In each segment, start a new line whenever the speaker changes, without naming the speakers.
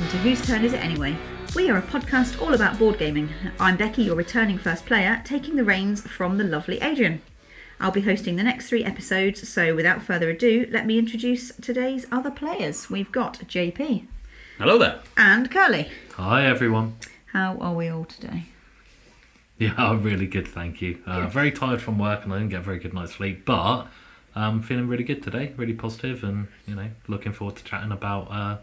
welcome to Whose Turn Is It Anyway? We are a podcast all about board gaming. I'm Becky, your returning first player, taking the reins from the lovely Adrian. I'll be hosting the next 3 episodes, so without further ado, let me introduce today's other players. We've got JP.
Hello there.
And Kerley.
Hi everyone.
How are we all today?
Yeah, I'm really good, thank you. Very tired from work and I didn't get a very good night's sleep, but I'm feeling really good today, really positive, and looking forward to chatting about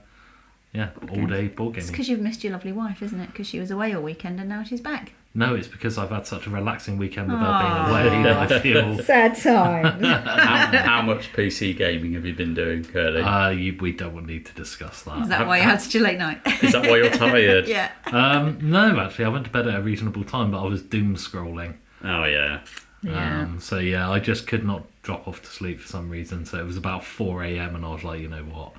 all day board gaming.
It's because you've missed your lovely wife, isn't it? Because she was away all weekend and now she's back.
No, it's because I've had such a relaxing weekend with her being away that I feel...
Sad time.
How much PC gaming have you been doing, Kerley?
We don't need to discuss that.
Is that why you had such a late night?
Is that why you're tired?
Yeah.
No, actually, I went to bed at a reasonable time, but I was doom scrolling.
Oh, yeah.
Yeah.
I just could not drop off to sleep for some reason. So it was about 4 a.m. and I was like, you know what?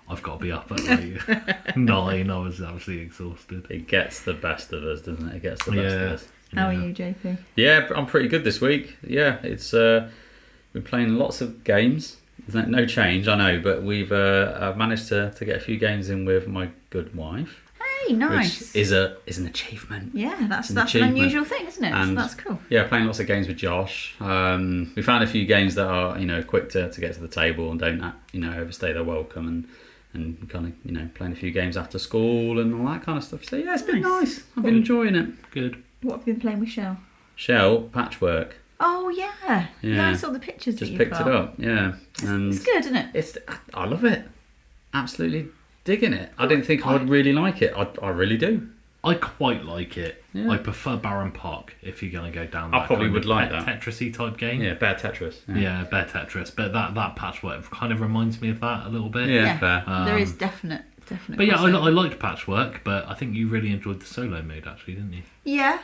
I've got to be up at like 9. I was absolutely exhausted.
It gets the best of us, doesn't it? It gets the best of us.
How are you, JP?
Yeah, I'm pretty good this week. Yeah, it's been playing lots of games. There's no change, I know, but we've I've managed to get a few games in with my good wife.
Hey, nice.
Which is an achievement.
Yeah, that's an unusual thing, isn't it?
And,
so that's cool.
Yeah, playing lots of games with Josh. We found a few games that are quick to get to the table and don't overstay their welcome, and kind of playing a few games after school and all that kind of stuff. So yeah, it's been nice. I've been enjoying it.
Good.
What have you been playing with Shell?
Shell patchwork.
Oh yeah. I saw the pictures.
Just
that you
picked
got.
it up. Yeah, and
it's good, isn't it?
I love it. Absolutely digging it. I didn't think I would really like it. I really do.
I quite like it.
Yeah.
I prefer Baron Park if you're going to go down that
I probably
kind
would
of
like that
Tetris-y type game.
Yeah, Bear Tetris.
Yeah, Bear Tetris. But that patchwork kind of reminds me of that a little bit.
Yeah, fair.
There is definite.
But yeah, I liked patchwork, but I think you really enjoyed the solo mode actually, didn't you?
Yeah.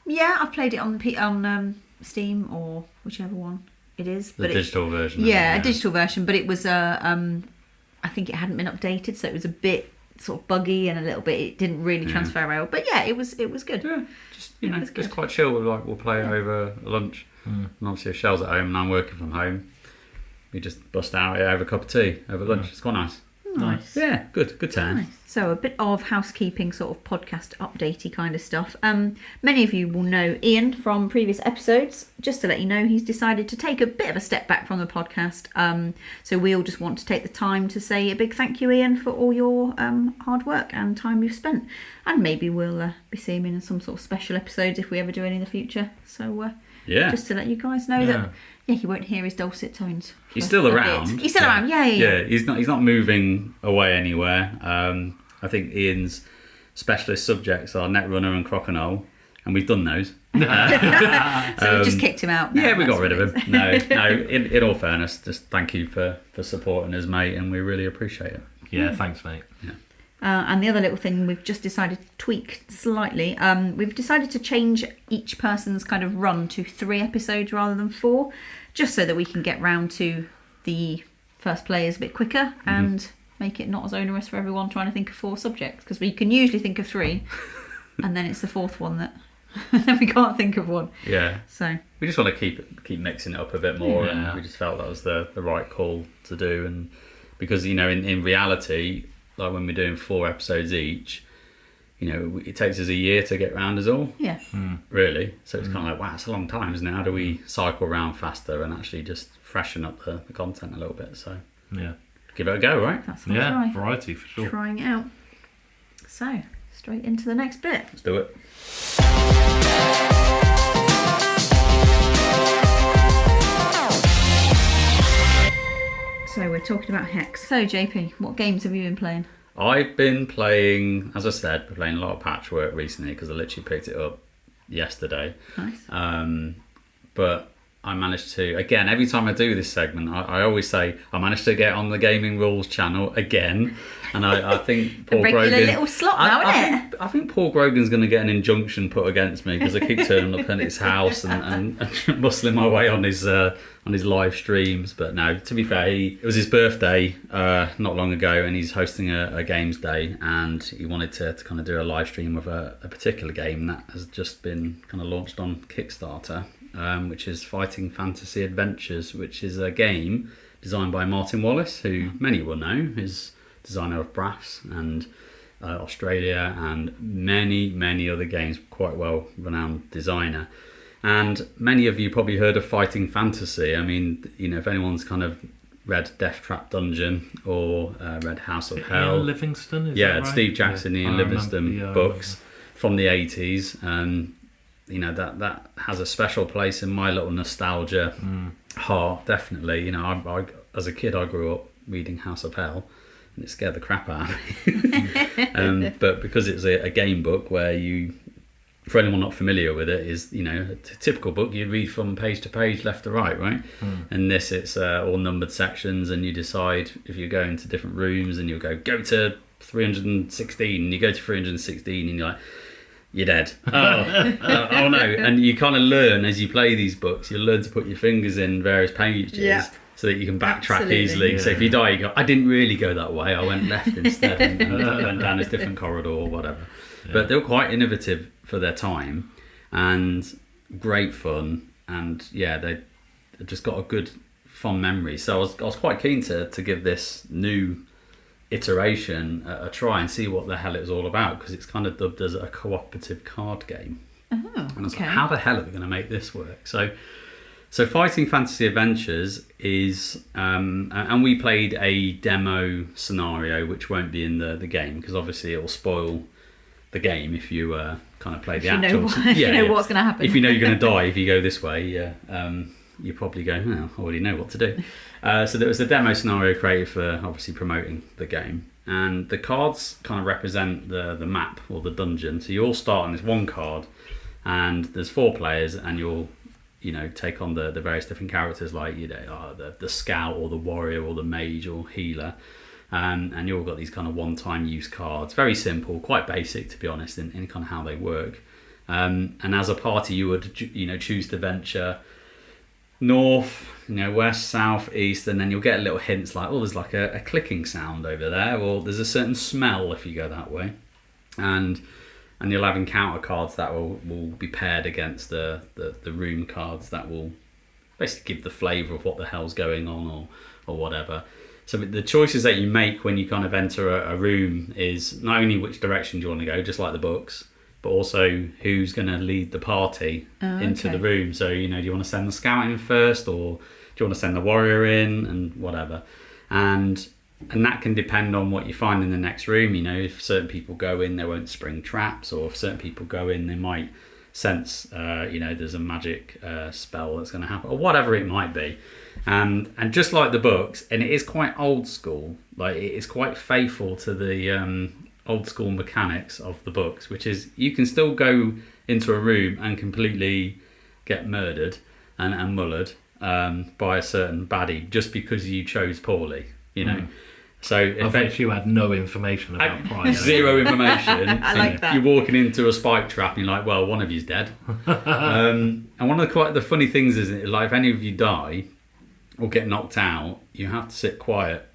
I've played it on Steam or whichever one it is.
The digital version.
Yeah, a digital version, but it was I think it hadn't been updated, so it was a bit sort of buggy and a little bit. It didn't really transfer well, but yeah, it was good.
Yeah, just quite chill. We'll play it over lunch, and obviously if Shell's at home and I'm working from home, we just bust out over a cup of tea over lunch. It's quite nice.
Nice.
Yeah, good time.
Nice. So a bit of housekeeping, sort of podcast updatey kind of stuff. Many of you will know Ian from previous episodes. Just to let you know, he's decided to take a bit of a step back from the podcast. So we all just want to take the time to say a big thank you, Ian, for all your hard work and time you've spent. And maybe we'll be seeing him in some sort of special episodes if we ever do any in the future. So just to let you guys know that. Yeah, you won't hear his dulcet tones.
He's still around.
He's still around. Yeah.
He's not moving away anywhere. I think Ian's specialist subjects are Netrunner and Crokinole, and we've done those.
So we've just kicked him out.
Yeah, we got rid of him. No. In all fairness, just thank you for supporting us, mate, and we really appreciate it.
Yeah, thanks, mate.
Yeah.
And the other little thing we've just decided to tweak slightly, we've decided to change each person's kind of run to 3 episodes rather than 4, just so that we can get round to the first players a bit quicker and make it not as onerous for everyone trying to think of 4 subjects, because we can usually think of 3 and then it's the 4th one that we can't think of one.
Yeah.
So
we just want to keep mixing it up a bit more, and we just felt that was the right call to do, and because in reality, like when we're doing 4 episodes each, it takes us a year to get round us all.
Yeah.
Really. So it's kind of like, wow, it's a long time, isn't it? How do we cycle around faster and actually just freshen up the content a little bit? So
yeah,
give it a go, right?
That's right.
Variety for sure.
Trying it out. So straight into the next bit.
Let's do it.
So we're talking about Hex. So JP, what games have you been playing?
I've been playing, as I said, a lot of patchwork recently because I literally picked it up yesterday.
Nice.
But I managed to, again, every time I do this segment, I always say I managed to get on the Gaming Rules channel again. And I think Paul
regular
Grogan...
little slot now, isn't it?
I think Paul Grogan's going to get an injunction put against me because I keep turning up at his house and muscling my way on his live streams. But no, to be fair, it was his birthday not long ago, and he's hosting a games day, and he wanted to kind of do a live stream of a particular game that has just been kind of launched on Kickstarter, which is Fighting Fantasy Adventures, which is a game designed by Martin Wallace, who many will know is designer of Brass and Australia, and many other games. Quite well renowned designer. And many of you probably heard of Fighting Fantasy. I mean, if anyone's kind of read Deathtrap Dungeon or read House of Hell.
Ian Livingston, is
yeah,
that right?
Steve Jackson,
Yeah.
Ian Livingston
Yeah,
books from the 80s. That has a special place in my little nostalgia heart, definitely. I as a kid, I grew up reading House of Hell, and it scared the crap out of me. But because it's a game book where you, for anyone not familiar with it, is a typical book you read from page to page, left to right, right? And this, it's all numbered sections, and you decide if you're going to different rooms, and you'll go to 316, and you go to 316, and you're like, you're dead. Oh no! And you kind of learn as you play these books. You learn to put your fingers in various pages so that you can backtrack
Absolutely.
easily.
Yeah.
So if you die, you go, I didn't really go that way. I went left instead, and went down this different corridor or whatever.
Yeah.
But they were quite innovative for their time, and great fun. And they just got a good fond memory. So I was quite keen to give this new iteration a try and see what the hell it was all about, because it's kind of dubbed as a cooperative card game.
Oh,
And I was
okay.
like, how the hell are they going to make this work? So Fighting Fantasy Adventures is, and we played a demo scenario which won't be in the game, because obviously it will spoil the game if you kind of play the actual.
You know what's going to happen.
If you know you're going to die if you go this way, you probably go, I already know what to do. So there was a demo scenario created for obviously promoting the game, and the cards kind of represent the map or the dungeon. So you all start on this one card, and there's 4 players, and you'll take on the various different characters, like the scout or the warrior or the mage or healer, and you all got these kind of one-time use cards. Very simple, quite basic, to be honest, in kind of how they work. And as a party, you would choose to venture north, west, south, east, and then you'll get little hints like, there's like a clicking sound over there, or there's a certain smell if you go that way, and you'll have encounter cards that will be paired against the room cards that will basically give the flavour of what the hell's going on or whatever. So the choices that you make when you kind of enter a room is not only which direction do you want to go, just like the books, but also who's going to lead the party into the room. So, do you want to send the scout in first, or do you want to send the warrior in, and whatever. And that can depend on what you find in the next room. If certain people go in, they won't spring traps, or if certain people go in, they might sense, there's a magic spell that's going to happen, or whatever it might be. And just like the books, and it is quite old school, like it is quite faithful to the old school mechanics of the books, which is you can still go into a room and completely get murdered and mullered by a certain baddie just because you chose poorly, So
I bet you had no information about Pride.
Zero information.
I like that.
You're walking into a spike trap and you're like, well, one of you's dead. And one of the funny things is, like, if any of you die or get knocked out, you have to sit quiet.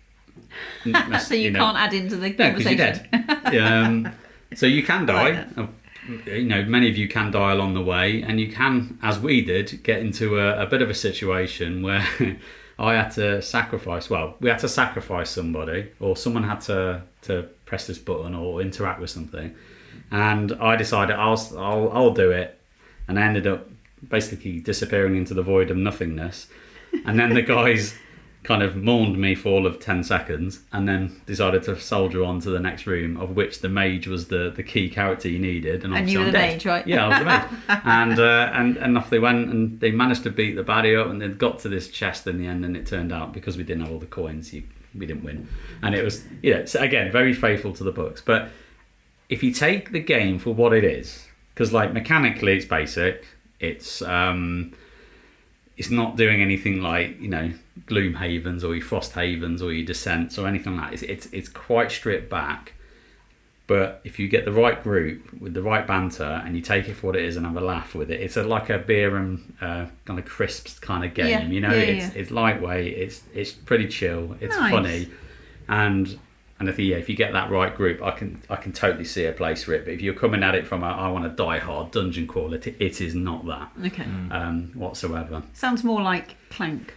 So you can't add into the
No, because
conversation.
you're dead. So you can die.
like
Many of you can die along the way, and you can, as we did, get into a bit of a situation where I had to sacrifice. Well, we had to sacrifice somebody, or someone had to press this button or interact with something, and I decided I'll do it, and I ended up basically disappearing into the void of nothingness, and then the guys kind of mourned me for all of 10 seconds and then decided to soldier on to the next room, of which the mage was the key character you needed. And
you were the mage, right?
Yeah, I was the mage. And off they went, and they managed to beat the baddie up, and they got to this chest in the end, and it turned out, because we didn't have all the coins, we didn't win. And it was, so again, very faithful to the books. But if you take the game for what it is, because like mechanically it's basic, it's not doing anything like, Gloomhavens or your Frosthavens or your Descents or anything like that. It's quite stripped back. But if you get the right group with the right banter and you take it for what it is and have a laugh with it, it's like a beer and kind of crisps kind of game. It's lightweight. It's pretty chill. It's
Nice.
funny, and I think if you get that right group, I can totally see a place for it. But if you're coming at it from I want to die hard dungeon crawler, it is not that
Okay.
whatsoever.
Sounds more like Clank.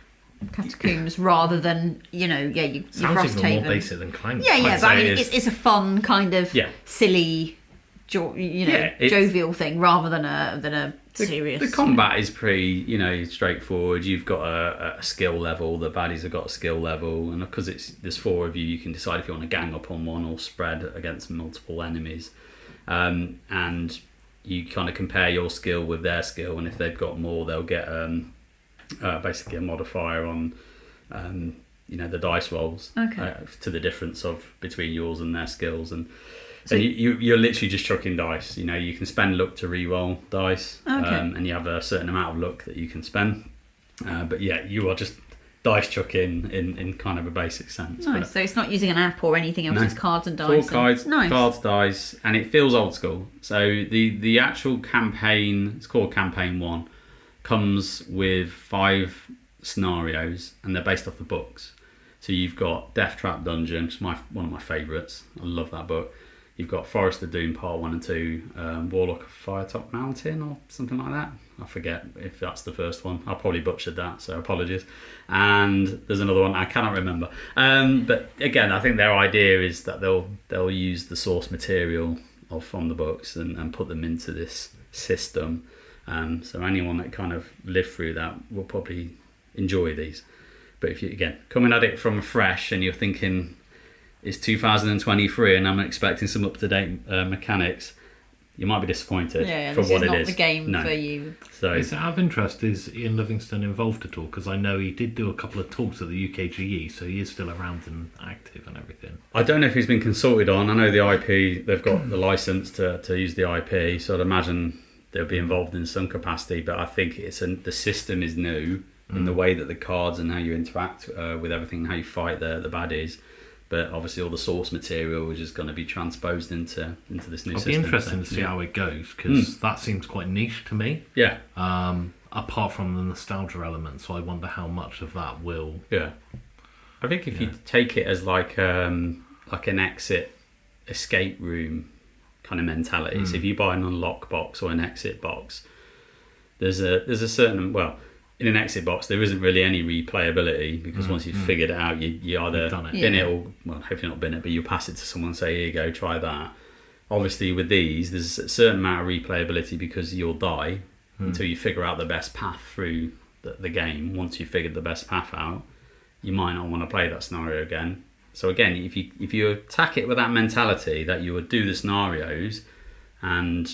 Catacombs rather than, you
Sounds even more
Frosthaven.
basic than Clank.
Yeah,
I'd
but I
say
mean, it's a fun kind of silly, jovial thing rather than a serious.
The combat is pretty, straightforward. You've got a skill level. The baddies have got a skill level, and because there's 4 of you, you can decide if you want to gang up on one or spread against multiple enemies. And you kind of compare your skill with their skill, and if they've got more, they'll get basically a modifier on the dice rolls to the difference between yours and their skills. And so you're literally just chucking dice. You can spend luck to re-roll dice, and you have a certain amount of luck that you can spend. But yeah, you are just dice chucking in kind of a basic sense.
Nice. So it's not using an app or anything else. It's cards and dice.
Cards, dice, and it feels old school. So the actual campaign, it's called Campaign 1, comes with 5 scenarios, and they're based off the books. So you've got Deathtrap Dungeon, which is one of my favourites. I love that book. You've got Forest of Doom Part 1 and 2, Warlock of Firetop Mountain or something like that. I forget if that's the first one. I probably butchered that, so apologies. And there's another one I cannot remember. But again, I think their idea is that they'll use the source material from the books and put them into this system. So anyone that kind of lived through that will probably enjoy these. But if you, again, coming at it from fresh and you're thinking, it's 2023 and I'm expecting some up-to-date mechanics, you might be disappointed for what it is.
This is not the game for you.
So, out of interest, is Ian Livingston involved at all? Because I know he did do a couple of talks at the UKGE, so he is still around and active and everything. I
don't know if he's been consulted on. I know the IP, they've got the license to use the IP, so I'd imagine they'll be involved in some capacity, but I think the system is new in the way that the cards and how you interact with everything, and how you fight the baddies. But obviously all the source material is just going to be transposed into this new system.
It'll be interesting to see how it goes, because that seems quite niche to me.
Yeah.
Apart from the nostalgia element, so I wonder how much of that will...
Yeah. I think if you take it as like an exit escape room kind of mentality, so if you buy an unlock box or an exit box, there's a certain... Well, in an exit box, there isn't really any replayability, because once you've figured it out, you either bin it or, well, hopefully not bin it, but you pass it to someone and say, here you go, try that. Obviously, with these, there's a certain amount of replayability, because you'll die until you figure out the best path through the game. Once you've figured the best path out, you might not want to play that scenario again. So again, if you attack it with that mentality that you would do the scenarios and,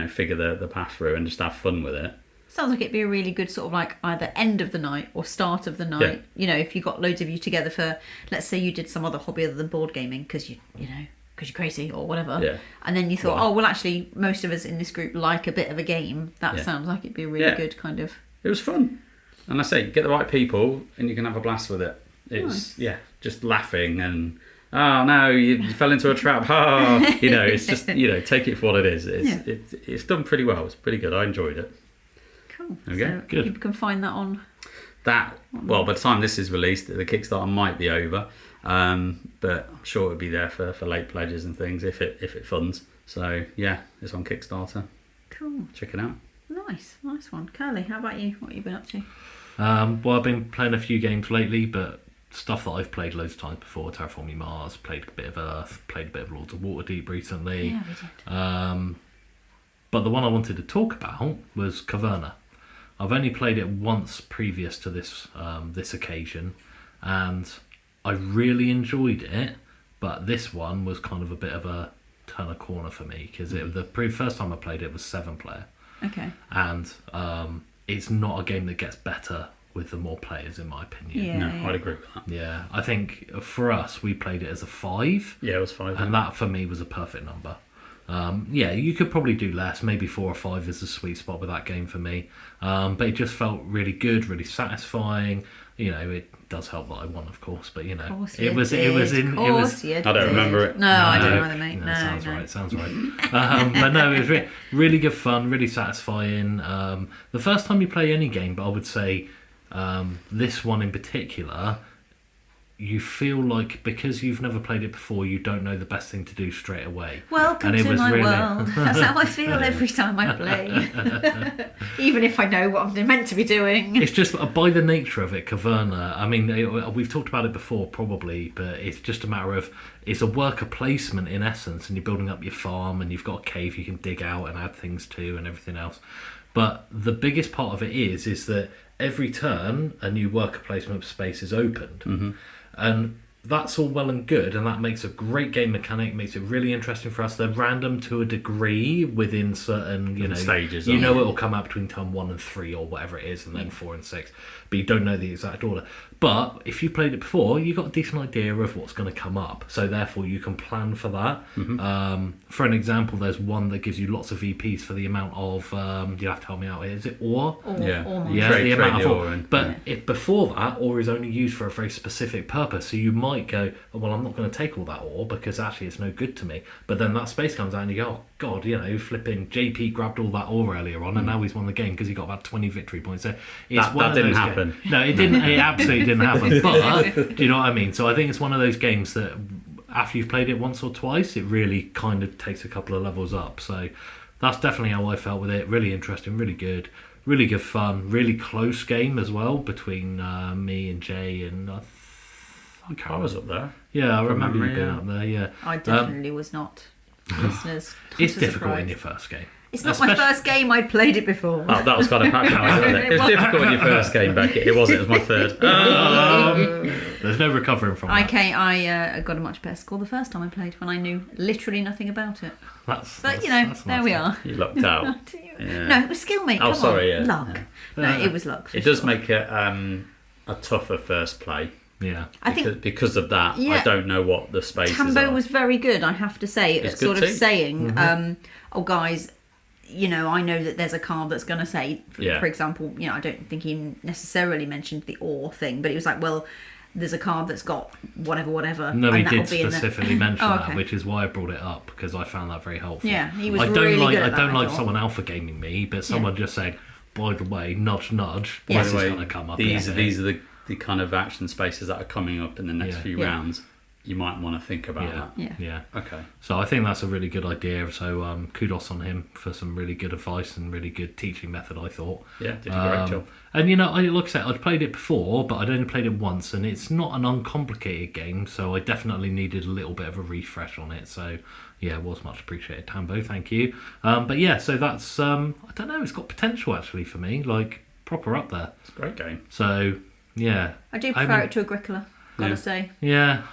figure the path through and just have fun with it,
sounds like it'd be a really good sort of like either end of the night or start of the night. Yeah. If you got loads of you together for, let's say you did some other hobby other than board gaming because you're crazy or whatever. Yeah. And then you thought, well, actually, most of us in this group like a bit of a game. That sounds like it'd be a really good kind of...
It was fun. And I say, get the right people and you can have a blast with it. It's, just laughing and... Oh no! You fell into a trap. It's just take it for what it is. It's done pretty well. It's pretty good. I enjoyed it.
Cool.
Okay,
so
good.
You can find that on.
Well, by the time this is released, the Kickstarter might be over, but I'm sure it'll be there for late pledges and things if it funds. So yeah, it's on Kickstarter.
Cool.
Check it out.
Nice one. Kerley, how about you? What have you been up to?
Well, I've been playing a few games lately, but stuff that I've played loads of times before. Terraforming Mars, played a bit of Earth, played a bit of Lords of Waterdeep recently.
Yeah, we did.
But the one I wanted to talk about was Caverna. I've only played it once previous to this occasion, and I really enjoyed it. But this one was kind of a bit of a turn a corner for me, because the first time I played it was 7-player.
Okay.
And it's not a game that gets better with the more players, in my opinion.
Yeah, I'd agree with that.
Yeah, I think for us, we played it as a 5.
Yeah, it was 5.
And that for me was a perfect number. You could probably do less. Maybe 4 or 5 is a sweet spot with that game for me. But it just felt really good, really satisfying. It does help that I won, of course. But I
don't remember it.
No, I don't either, mate. No,
sounds right. But no, it was really good fun, really satisfying. The first time you play any game, but I would say this one in particular, you feel like because you've never played it before, you don't know the best thing to do straight away.
Welcome to my world. That's how I feel every time I play. Even if I know what I'm meant to be doing.
It's just by the nature of it, Caverna. I mean, we've talked about it before probably, but it's just a matter of, it's a worker placement in essence, and you're building up your farm and you've got a cave you can dig out and add things to and everything else. But the biggest part of it is that every turn a new worker placement space is opened. Mm-hmm. And that's all well and good, and that makes a great game mechanic, makes it really interesting for us. They're random to a degree within certain,
stages.
You know, it will come out between turn 1 and 3 or whatever it is, and then 4 and 6, but you don't know the exact order. But if you played it before, you've got a decent idea of what's going to come up, so therefore you can plan for that. Mm-hmm. For an example, there's one that gives you lots of VPs for the amount of, you'll have to help me out here, is it ore?
Yeah,
the amount of ore. But before that, ore is only used for a very specific purpose, so you might go, oh, well, I'm not going to take all that ore because actually it's no good to me. But then that space comes out and you go, oh god, flipping JP grabbed all that ore earlier on and now he's won the game because he got about 20 victory points. So
that didn't happen.
No, it didn't. It absolutely didn't happen. But do you know what I mean? So I think it's one of those games that after you've played it once or twice, it really kind of takes a couple of levels up. So that's definitely how I felt with it. Really interesting, really good fun, really close game as well between me and Jay and
I was up there.
Yeah, I remember you being up there. Yeah,
I definitely was not. Listeners,
it's difficult in your first game.
It's not my first game. I played it before.
Oh, that was kind of patronising, wasn't it? It was difficult in your first game, Becky. It wasn't. It was my third.
There's no recovering from that.
Okay, I got a much better score the first time I played when I knew literally nothing about it. That's there we are.
You lucked out.
Yeah. No, it was skill, mate. Come on. Luck. No, it was luck.
It does make it a tougher first play.
Yeah,
I think
because of that, I don't know what the spaces are.
Tambo was very good, I have to say, at sort of saying, oh guys, I know that there's a card that's going to say, for example, I don't think he necessarily mentioned the ore thing, but he was like, well, there's a card that's got whatever.
No, he did specifically mention that, which is why I brought it up, because I found that very helpful.
Yeah, he was really good at that.
I don't like someone alpha gaming me, but someone just said, by the way, nudge, this is going to come up.
These are the kind of action spaces that are coming up in the next few rounds. You might want to think about that.
Yeah.
Okay.
So I think that's a really good idea. So kudos on him for some really good advice and really good teaching method, I thought.
Yeah, did a great job.
And like I said, I'd played it before, but I'd only played it once, and it's not an uncomplicated game, so I definitely needed a little bit of a refresh on it. So yeah, it was much appreciated, Tambo. Thank you. But yeah, so that's I don't know. It's got potential actually for me, like proper up there.
It's a great game.
So yeah,
I do prefer it to Agricola. Gotta say.
Yeah.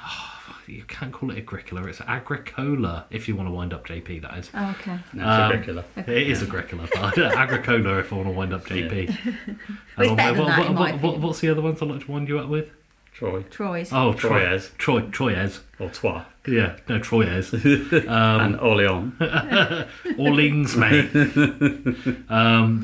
You can't call it Agricola, it's Agricola if you want to wind up JP, that is.
Oh, okay.
No, it's Agricola.
It is Agricola, but Agricola if I want to wind up JP.
Yeah. It's better than that, in my opinion.
What's the other ones I'd like to wind you up with?
Troyes.
Oh,
Troyes.
Troyes.
Or Trois.
Yeah, no, Troyes.
And Orleans.
Orleans, mate.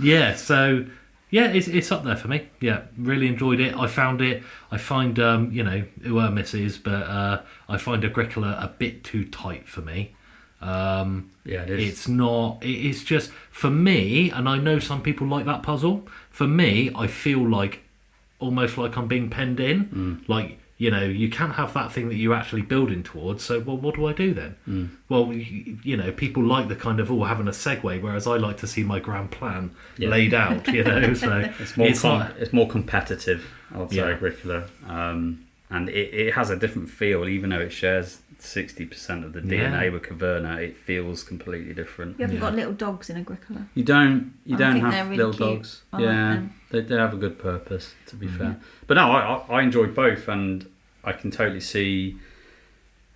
Yeah, so... Yeah, it's up there for me. Yeah, really enjoyed it. I find, who are misses, but I find Agricola a bit too tight for me.
Yeah, it is.
It's not, it's just, for me, and I know some people like that puzzle, for me, I feel like, almost like I'm being penned in. Like, you can't have that thing that you're actually building towards, so, well, what do I do then? Well, people like the kind of, having a segue, whereas I like to see my grand plan laid out, so...
It's more competitive, I would say, Agricola. And it has a different feel, even though it shares 60% of the DNA with Caverna, it feels completely different.
You haven't got little dogs in Agricola.
You don't have
really
little
cute.
dogs. They have a good purpose, to be fair. But no, I enjoyed both, and I can totally see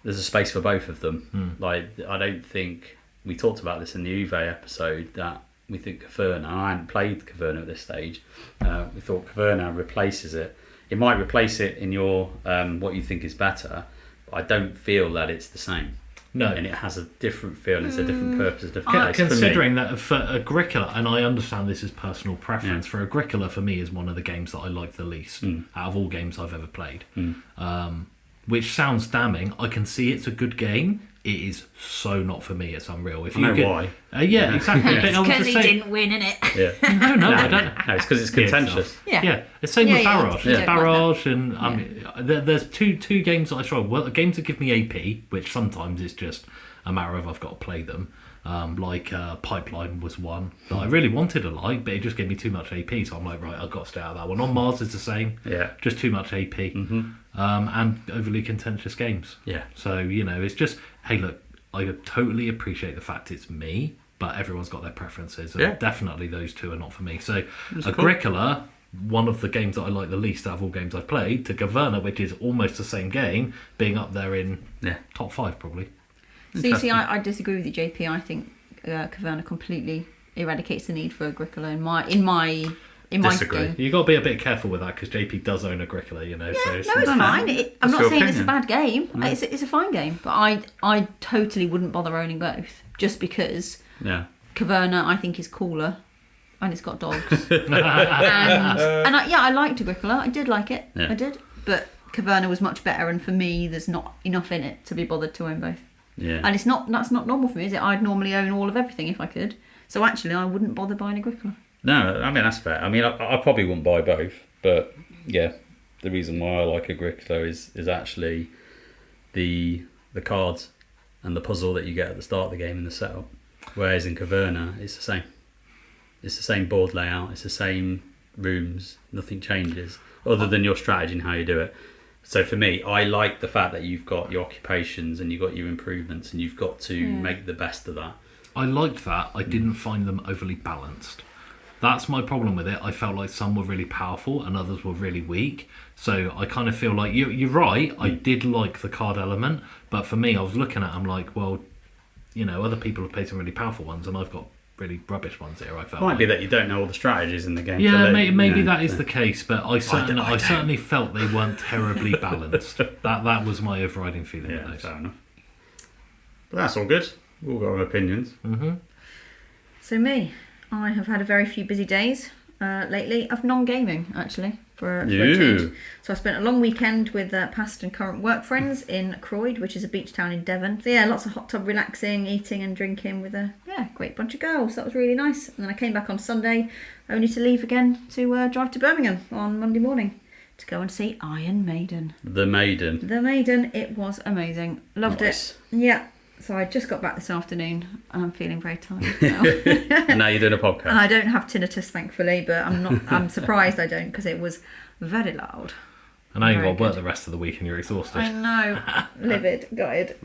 there's a space for both of them. Like, I don't think we talked about this in the Uwe episode, that we think Caverna, I hadn't played Caverna at this stage, we thought Caverna replaces it. It might replace it in your what you think is better, but I don't feel that it's the same.
No.
And it has a different feel, it's a different purpose, a different place.
Considering that for Agricola, and I understand this is personal preference, for Agricola for me is one of the games that I like the least out of all games I've ever played. Which sounds damning. I can see it's a good game, it is so not for me. It's unreal. If
I know why.
Yeah, exactly. But I was
Because
just
he
saying-
didn't win in it.
Yeah.
No, I don't.
No, it's because it's contentious.
Yeah.
It's same with
Yeah,
Barrage.
yeah.
It's Barrage, and I mean, there's two games that I struggle. Well, games that give me AP, which sometimes it's just a matter of I've got to play them. Pipeline was one that I really wanted to like, but it just gave me too much AP. So I'm like, right, I've got to stay out of that one. On Mars is the same.
Yeah.
Just too much AP. And overly contentious games.
Yeah.
So it's just, hey, look, I totally appreciate the fact it's me, but everyone's got their preferences, and definitely those two are not for me. So Agricola, one of the games that I like the least out of all games I've played, to Caverna, which is almost the same game, being up there in top 5 probably.
So you see, I disagree with you, JP. I think Caverna completely eradicates the need for Agricola in my
Disagree.
game.
You've got to be a bit careful with that because JP does own Agricola,
Yeah,
so
no, it's fine. I'm not
your
saying it's a
opinion.
bad game. It's a fine game, but I totally wouldn't bother owning both just because Caverna I think is cooler, and it's got dogs. and I liked Agricola. I did like it.
Yeah.
I did, but Caverna was much better, and for me, there's not enough in it to be bothered to own both.
Yeah.
And that's not normal for me, is it? I'd normally own all of everything if I could. So actually, I wouldn't bother buying Agricola.
No, I mean, that's fair. I mean, I probably wouldn't buy both, but yeah, the reason why I like Agricola is actually the cards and the puzzle that you get at the start of the game in the setup. Whereas in Caverna, it's the same. It's the same board layout, it's the same rooms, nothing changes other than your strategy and how you do it. So for me, I like the fact that you've got your occupations and you've got your improvements and you've got to make the best of that.
I liked that. I didn't find them overly balanced. That's my problem with it. I felt like some were really powerful and others were really weak. So I kind of feel like you're right. I did like the card element, but for me, I was looking at them like, well, other people have played some really powerful ones, and I've got really rubbish ones here. I felt
It might be that you don't know all the strategies in the game.
Yeah, maybe that is the case, but I certainly felt they weren't terribly balanced. That was my overriding feeling.
Yeah,
with those.
fair enough. But that's all good. We've all got our opinions.
Mm-hmm.
So me, I have had a very few busy days lately of non-gaming, actually, for a change. So I spent a long weekend with past and current work friends in Croyd, which is a beach town in Devon. So yeah, lots of hot tub relaxing, eating and drinking with a great bunch of girls. That was really nice. And then I came back on Sunday, only to leave again to drive to Birmingham on Monday morning to go and see Iron Maiden.
The Maiden.
The Maiden, it was amazing. Loved
Nice.
it. Yeah. So I just got back this afternoon and I'm feeling very tired now.
And now you're doing a podcast.
And I don't have tinnitus, thankfully, but I'm surprised I don't because it was very loud.
And now you've
Very
got to work
good.
the rest of the week and you're exhausted.
I know. Livid. Gutted.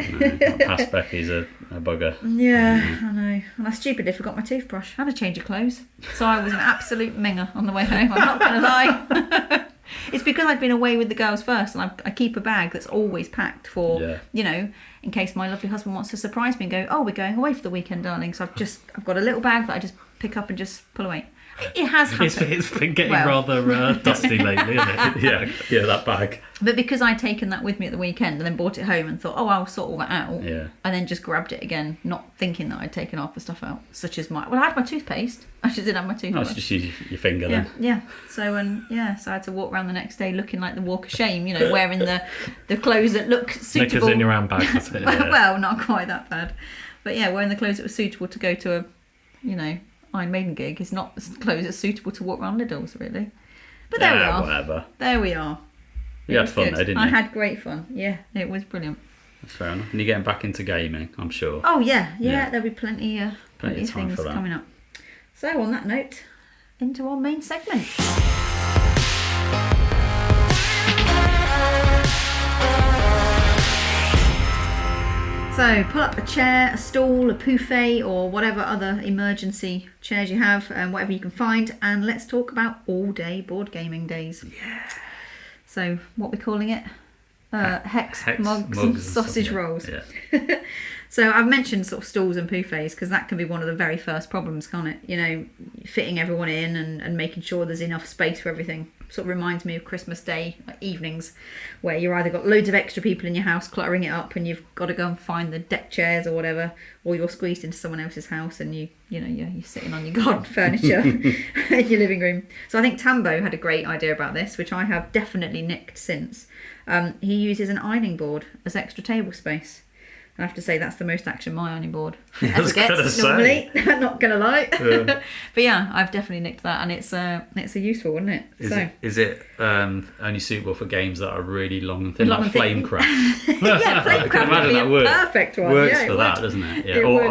Past Becky's a bugger.
Yeah, I know. And I stupidly forgot my toothbrush. I had a change of clothes. So I was an absolute minger on the way home. I'm not going to lie. It's because I'd been away with the girls first, and I keep a bag that's always packed for, in case my lovely husband wants to surprise me and go, oh, we're going away for the weekend, darling. So I've got a little bag that I just pick up and just pull away. It has happened.
It's been getting rather dusty lately, isn't it?
yeah, that bag.
But because I'd taken that with me at the weekend and then brought it home and thought, oh, I'll sort all that out.
Yeah.
And then just grabbed it again, not thinking that I'd taken half the stuff out, such as I had my toothpaste. I just didn't have my
No,
toothbrush.
it's just use your finger then.
Yeah. So so I had to walk around the next day looking like the walk of shame, wearing the clothes that look suitable.
Knickers in your handbag, that's it.
Well, not quite that bad. But yeah, wearing the clothes that were suitable to go to a, Iron Maiden gig is not clothes that's suitable to walk around Lidl's, really. But there we are.
Whatever.
There we are.
You had
was
fun
good.
though, didn't you?
I had great fun. Yeah, it was brilliant.
That's fair enough. And you're getting back into gaming, I'm sure.
Oh yeah.
Yeah.
There'll be plenty of
Plenty of time
things
for that.
coming up. So on that note, into our main segment. So pull up a chair, a stool, a buffet, or whatever other emergency chairs you have, and whatever you can find, and let's talk about all-day board gaming days. Yeah. So what we're calling it? Hex, mugs and sausage rolls.
Yeah.
So I've mentioned sort of stools and buffets because that can be one of the very first problems, can't it? Fitting everyone in and making sure there's enough space for everything. Sort of reminds me of Christmas Day evenings where you've either got loads of extra people in your house cluttering it up and you've got to go and find the deck chairs or whatever, or you're squeezed into someone else's house and you're sitting on your garden furniture in your living room. So I think Tambo had a great idea about this, which I have definitely nicked since. He uses an ironing board as extra table space. I have to say that's the most action my ironing board
I
ever
was gonna
gets
say.
normally. Not gonna lie.
Yeah.
But yeah, I've definitely nicked that, and it's a useful, isn't it?
Is it only suitable for games that are really long and thin,
Long
like
and thin.
Flamecraft?
Yeah,
I can
Flamecraft would
imagine
be
that
a
works.
perfect one.
Works
Yeah, it
for that,
would.
doesn't it? Yeah.
It would.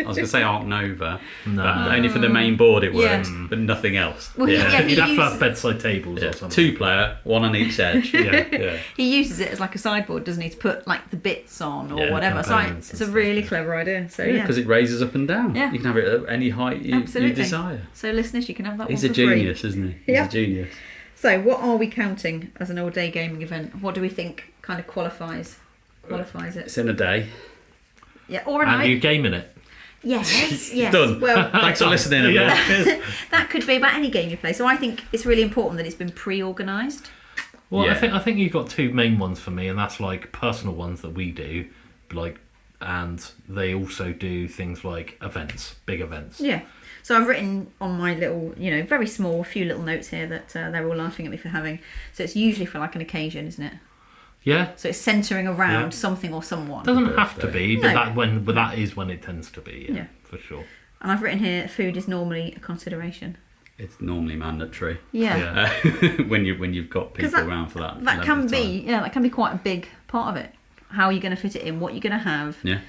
I was going to say Arc Nova.
No.
But only for the main board it
Yeah.
works, but nothing else.
Well,
yeah.
yeah,
You'd have to
use-
have bedside tables
Yeah.
or something.
2-player, one on each edge. Yeah.
He uses it as like a sideboard, doesn't he, to put like the bits on or
Yeah,
whatever. So
components
it's
and
a
stuff,
really
yeah.
clever idea. So
Yeah, because it raises up and down.
Yeah.
You can have it at any height you
Absolutely.
desire.
So listeners, you can have that
He's
one
a
for free.
genius, isn't he? He's
Yeah.
a genius.
So what are we counting as an all-day gaming event? What do we think kind of qualifies it?
It's in a day.
Yeah, or a
And
night.
you gaming it.
Yes.
Done.
Well,
Thanks for listening.
Yeah.
everyone.
that could be about any game you play. So I think it's really important that it's been pre-organised.
Well,
Yeah.
I think you've got two main ones for me, and that's like personal ones that we do, like, and they also do things like events, big events.
Yeah. So I've written on my little, very small, few little notes here that they're all laughing at me for having. So it's usually for like an occasion, isn't it?
Yeah,
So it's centering around
Yeah.
something or someone.
doesn't have to be, but
No.
that is when it tends to be. Yeah,
Yeah.
for sure.
And I've written here, food is normally a consideration.
It's normally mandatory
Yeah.
when you've got
'Cause
people around for that.
That
length
can
of
be,
time.
that can be quite a big part of it. How are you going to fit it in? What you're going to have?
Yeah.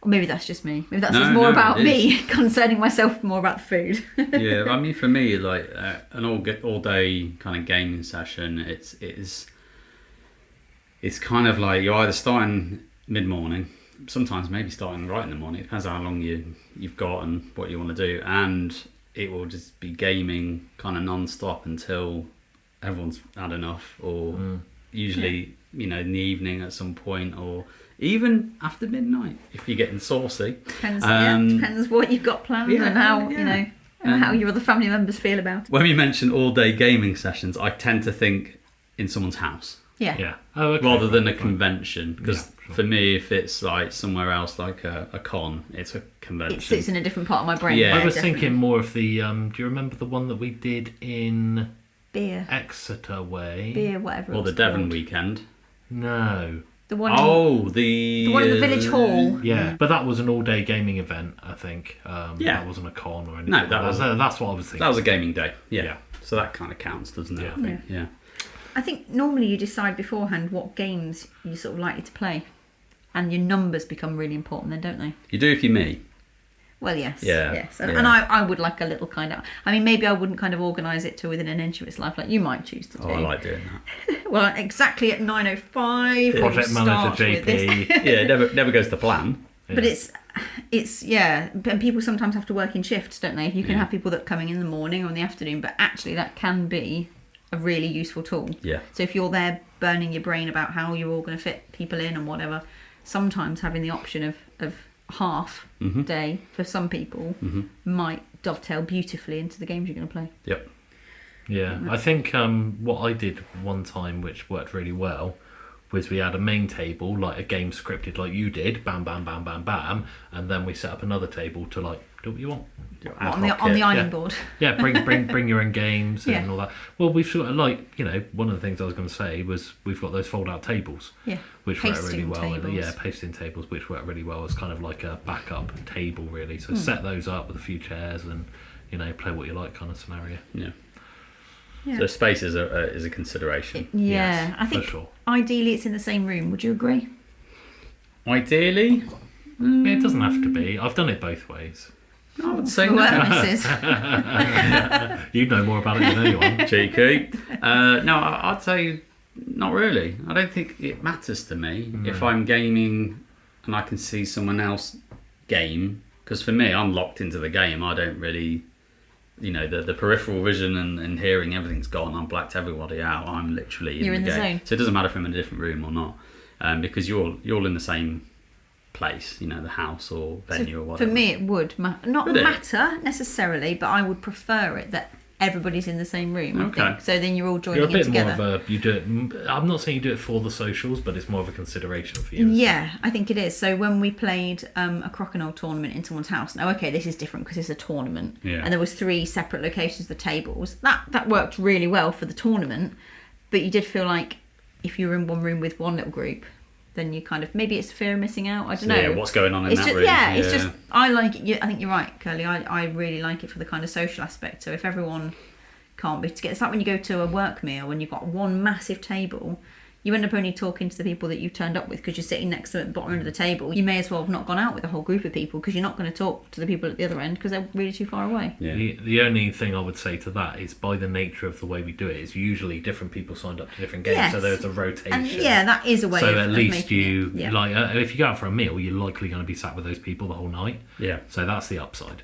Or maybe that's just me. Maybe that's
No,
just more
no,
about
it
me, concerning myself more about the food.
Yeah, I mean, for me, like an all day kind of gaming session, it's kind of like you're either starting mid morning, sometimes maybe starting right in the morning. It depends how long you've got and what you want to do, and it will just be gaming kind of non-stop until everyone's had enough, or usually in the evening at some point, or even after midnight if you're getting saucy.
Depends what you've got planned
yeah,
and how
yeah.
and how your other family members feel about it.
When we mention all day gaming sessions, I tend to think in someone's house.
Yeah.
Yeah. Oh, okay.
Rather than a convention, because
Yeah, sure.
for me, if it's like somewhere else, like a con, it's a convention.
It sits in a different part of my brain.
Yeah.
I was
definitely.
thinking more of the. Do you remember the one that we did in
beer,
Exeter Way?
whatever.
or
it
the
was
Devon
called.
No.
weekend.
The one.
The
one in the village hall.
Yeah, but that was an all-day gaming event, I think.
Yeah.
That wasn't a con or anything.
No,
like
that was-
that's what I was thinking.
That was a gaming day. Yeah.
Yeah.
So that kind of counts, doesn't it?
Yeah.
I think. Yeah.
I think normally you decide beforehand what games you're sort of likely to play, and your numbers become really important then, don't they?
You do if you're me.
Well, yes.
Yeah,
Yes.
yeah.
And I would like a little kind of. I mean, maybe I wouldn't kind of organise it to within an inch of its life like you might choose to do.
Oh, I like doing that.
Well, exactly at 9:05. we'll
Project
start
manager
with this.
JP.
Yeah, it never goes to plan.
But it's and people sometimes have to work in shifts, don't they? You can
Yeah.
have people that are coming in the morning or in the afternoon, but actually that can be a really useful tool.
Yeah.
So if you're there burning your brain about how you're all going to fit people in and whatever, sometimes having the option of half
Mm-hmm.
day for some people might dovetail beautifully into the games you're going to play.
Yep.
Yeah, I think what I did one time, which worked really well, was we had a main table, like a game scripted like you did, bam, bam, bam, bam, bam, and then we set up another table to like do what you want.
On the ironing board.
Yeah, bring your own games and
Yeah.
all that. Well, we've sort of one of the things I was going to say was we've got those fold-out tables,
Yeah.
which work
Pasting
really well.
tables.
Yeah, pasting tables, which work really well as kind of like a backup table, really. So set those up with a few chairs and play what you like kind of scenario.
Yeah.
Yeah.
So space is a consideration.
Yeah,
Yes,
I think
for sure.
ideally it's in the same room. Would you agree?
Ideally,
Yeah, it doesn't have to be. I've done it both ways.
I would say
Well,
no.
missus.
You know more about it than anyone.
Cheeky. No, I'd say not really. I don't think it matters to me if I'm gaming and I can see someone else game. Because for me, I'm locked into the game. I don't really, the peripheral vision and hearing, everything's gone. I'm blacked everybody out. I'm literally
You're
in
in
the
the
game.
zone.
So it doesn't matter if I'm in a different room or not, because you're in the same place, the house or venue or whatever.
For me, it would not
Would it?
matter necessarily, but I would prefer it that everybody's in the same room. I
Okay.
think. So then you're all joining
You're a
in
bit
together.
more of a. You do it. I'm not saying you do it for the socials, but it's more of a consideration for you.
Yeah, I think it is. So when we played a crokinole tournament in someone's house, now okay, this is different because it's a tournament,
Yeah.
and there was 3 separate locations for tables. That worked really well for the tournament, but you did feel like if you were in one room with one little group, then you kind of, maybe it's fear of missing out. I don't know.
Yeah, what's going on in
It's
that
just,
room?
yeah, it's just, I like it. I think you're right, Kerley. I really like it for the kind of social aspect. So if everyone can't be together, it's like when you go to a work meal and you've got one massive table, you end up only talking to the people that you've turned up with because you're sitting next to them at the bottom end of the table. You may as well have not gone out with a whole group of people because you're not going to talk to the people at the other end because they're really too far away.
Yeah.
The only thing I would say to that is, by the nature of the way we do it, is usually different people signed up to different games, so there's a rotation.
And yeah, that is a way.
So
of
at least
making
you
it.
like if you go out for a meal, you're likely going to be sat with those people the whole night.
Yeah.
So that's the upside.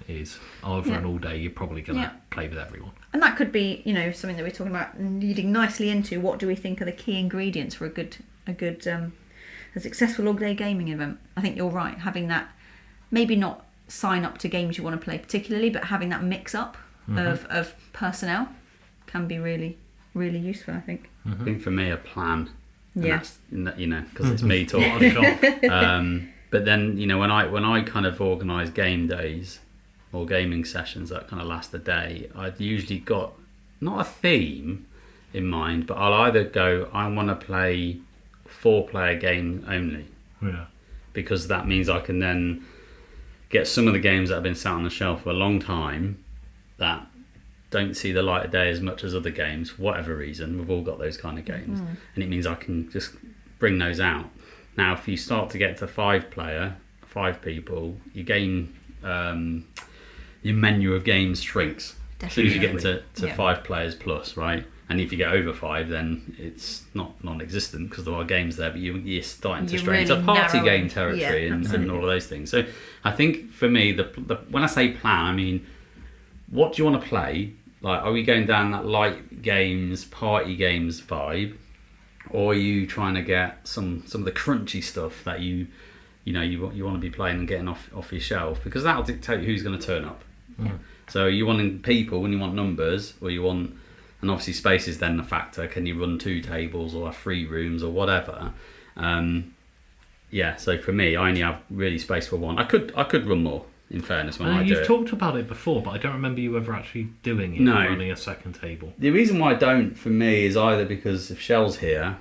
Is over and all day, you're probably going to play with everyone.
And that could be, you know, something that we're talking about leading nicely into what do we think are the key ingredients for a successful all-day gaming event. I think you're right, having that, maybe not sign up to games you want to play particularly, but having that mix-up of personnel can be really, really useful, I think.
I think for me, a plan.
Yeah.
You know, because it's me talking. But then, you know, when I kind of organise game days or gaming sessions that kind of last a day, I've usually got not a theme in mind, but I'll either go, I want to play 4-player game only.
Yeah.
Because that means I can then get some of the games that have been sat on the shelf for a long time that don't see the light of day as much as other games, for whatever reason. We've all got those kind of games. And it means I can just bring those out. Now, if you start to get to 5-player, 5 people, your game, your menu of games shrinks. Definitely. As soon as you get into 5 players plus, right? And if you get over 5, then it's not non-existent because there are games there, but you're starting to stray into party game territory and all of those things. So I think for me, the when I say plan, I mean, what do you want to play? Like, are we going down that light games, party games vibe? Or are you trying to get some of the crunchy stuff that you want to be playing and getting off your shelf? Because that'll dictate who's going to turn up. So you wanting people when you want numbers, or you want, and obviously space is then the factor. Can you run 2 tables or have 3 rooms or whatever? So for me, I only have really space for 1. I could run more, in fairness, when I do it.
You've talked about it before, but I don't remember you ever actually doing it.
No.
Running a second table.
The reason why I don't, for me, is either because if Shell's here,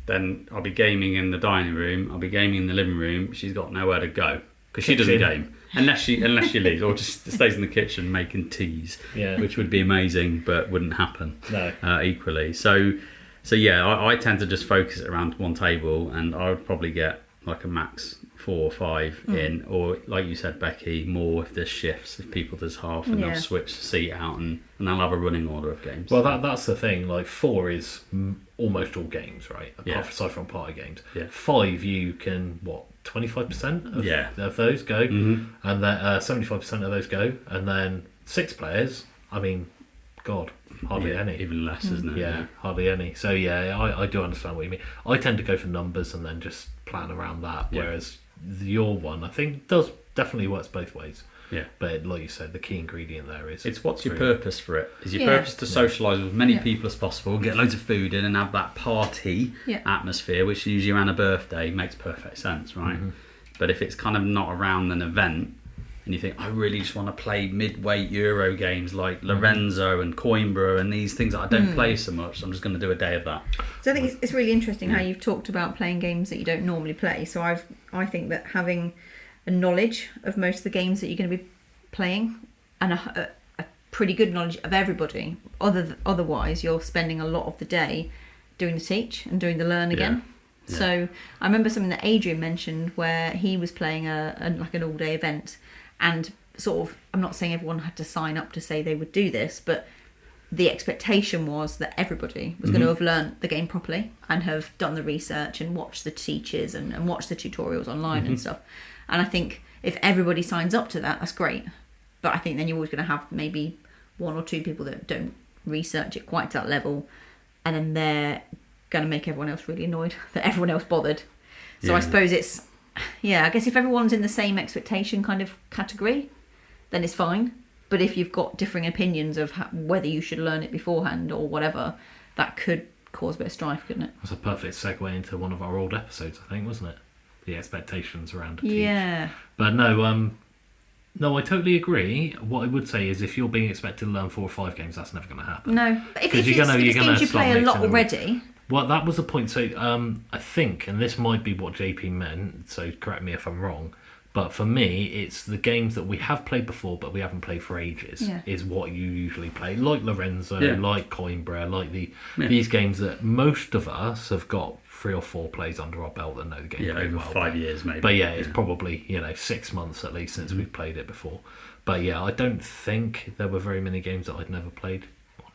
then I'll be gaming in the dining room, I'll be gaming in the living room. She's got nowhere to go because she doesn't game unless she leaves or just stays in the kitchen making teas, which would be amazing but wouldn't happen. Equally. So I tend to just focus it around one table, and I would probably get like a max 4 or 5 in, or like you said, Becky, more if there's shifts, if people does half, and they'll switch the seat out, and they'll have a running order of games.
Well, that's the thing. Like 4 is almost all games, right? Aside from party games. 5, you can 25% of those go, and then 75% of those go, and then 6 players. I mean, God, hardly any.
Even less, isn't it?
Yeah, hardly any. So I do understand what you mean. I tend to go for numbers and then just plan around that. Whereas your one, I think, definitely works both ways. Yeah. But like you said, the key ingredient there is...
It's what's your purpose for it? Is your purpose to socialise with as many people as possible, get loads of food in and have that party atmosphere, which usually around a birthday makes perfect sense, right? But if it's kind of not around an event, and you think, I really just want to play mid-weight Euro games like Lorenzo and Coimbra and these things that I don't play so much, so I'm just going to do a day of that.
So I think it's really interesting how you've talked about playing games that you don't normally play. So I think that having a knowledge of most of the games that you're going to be playing, and a pretty good knowledge of everybody, otherwise you're spending a lot of the day doing the teach and doing the learn again. Yeah. So I remember something that Adrian mentioned where he was playing like an all-day event, and sort of, I'm not saying everyone had to sign up to say they would do this, but the expectation was that everybody was going to have learned the game properly and have done the research and watched the teachers and watched the tutorials online and stuff. And I think if everybody signs up to that, that's great. But I think then you're always going to have maybe 1 or 2 people that don't research it quite to that level, and then they're going to make everyone else really annoyed that everyone else bothered. So I suppose it's, I guess if everyone's in the same expectation kind of category, then it's fine. But if you've got differing opinions of whether you should learn it beforehand or whatever, that could cause a bit of strife, couldn't it?
That's a perfect segue into one of our old episodes, I think, wasn't it? The expectations around a teach.
Yeah.
But no, I totally agree. What I would say is if you're being expected to learn 4 or 5 games, that's never going to happen.
No. If it's
you're
games you play a lot already,
Well, that was the point. So I think, and this might be what JP meant, so correct me if I'm wrong, but for me, it's the games that we have played before, but we haven't played for ages, is what you usually play. Like Lorenzo, like Coimbra, like these games that most of us have got 3 or 4 plays under our belt that know the game pretty
over
well.
5 years maybe.
But it's probably 6 months at least since we've played it before. But I don't think there were very many games that I'd never played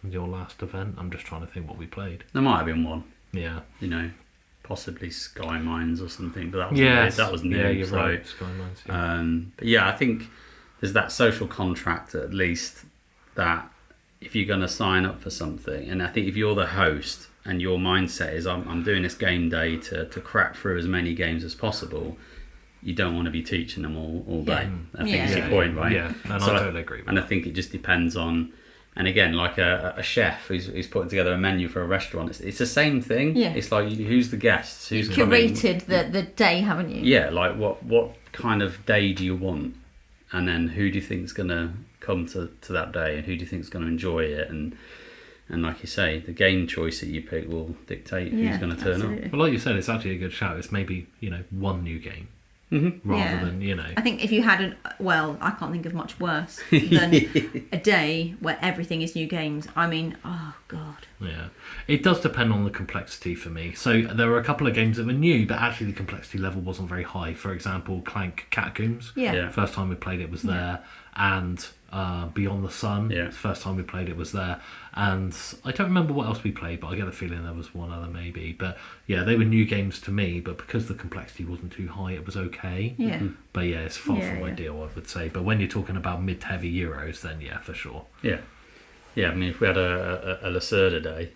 on your last event. I'm just trying to think what we played.
There might have been one.
Yeah.
Possibly Sky Mines or something, but that was new.
Yeah, you're
so,
right. Sky Mines.
But I think there's that social contract at least that if you're going to sign up for something, and I think if you're the host and your mindset is I'm doing this game day to crack through as many games as possible, you don't want to be teaching them all day. I think it's your point, right?
Yeah, and I totally agree with that.
And I think it just depends on, and again, like a chef who's putting together a menu for a restaurant, it's the same thing.
Yeah.
It's like, who's the guests? Who's
You've
coming?
curated the day, haven't you?
Yeah, like what kind of day do you want? And then who do you think is going to come to that day, and who do you think is going to enjoy it? And like you say, the game choice that you pick will dictate who's going to turn up.
Well, like you said, it's actually a good shout. It's maybe, one new game. Rather than,
I think if you had I can't think of much worse than a day where everything is new games. I mean, oh God.
Yeah, it does depend on the complexity for me. So there were a couple of games that were new, but actually the complexity level wasn't very high. For example, Clank Catacombs.
Yeah.
First time we played it was there, and Beyond the Sun.
Yeah.
The first time we played it was there, and I don't remember what else we played, but I get the feeling there was one other maybe. But they were new games to me, but because the complexity wasn't too high, it was okay.
Yeah.
But it's far from ideal, I would say. But when you're talking about mid-heavy Euros, then for sure.
Yeah. Yeah, I mean, if we had a Lacerda day,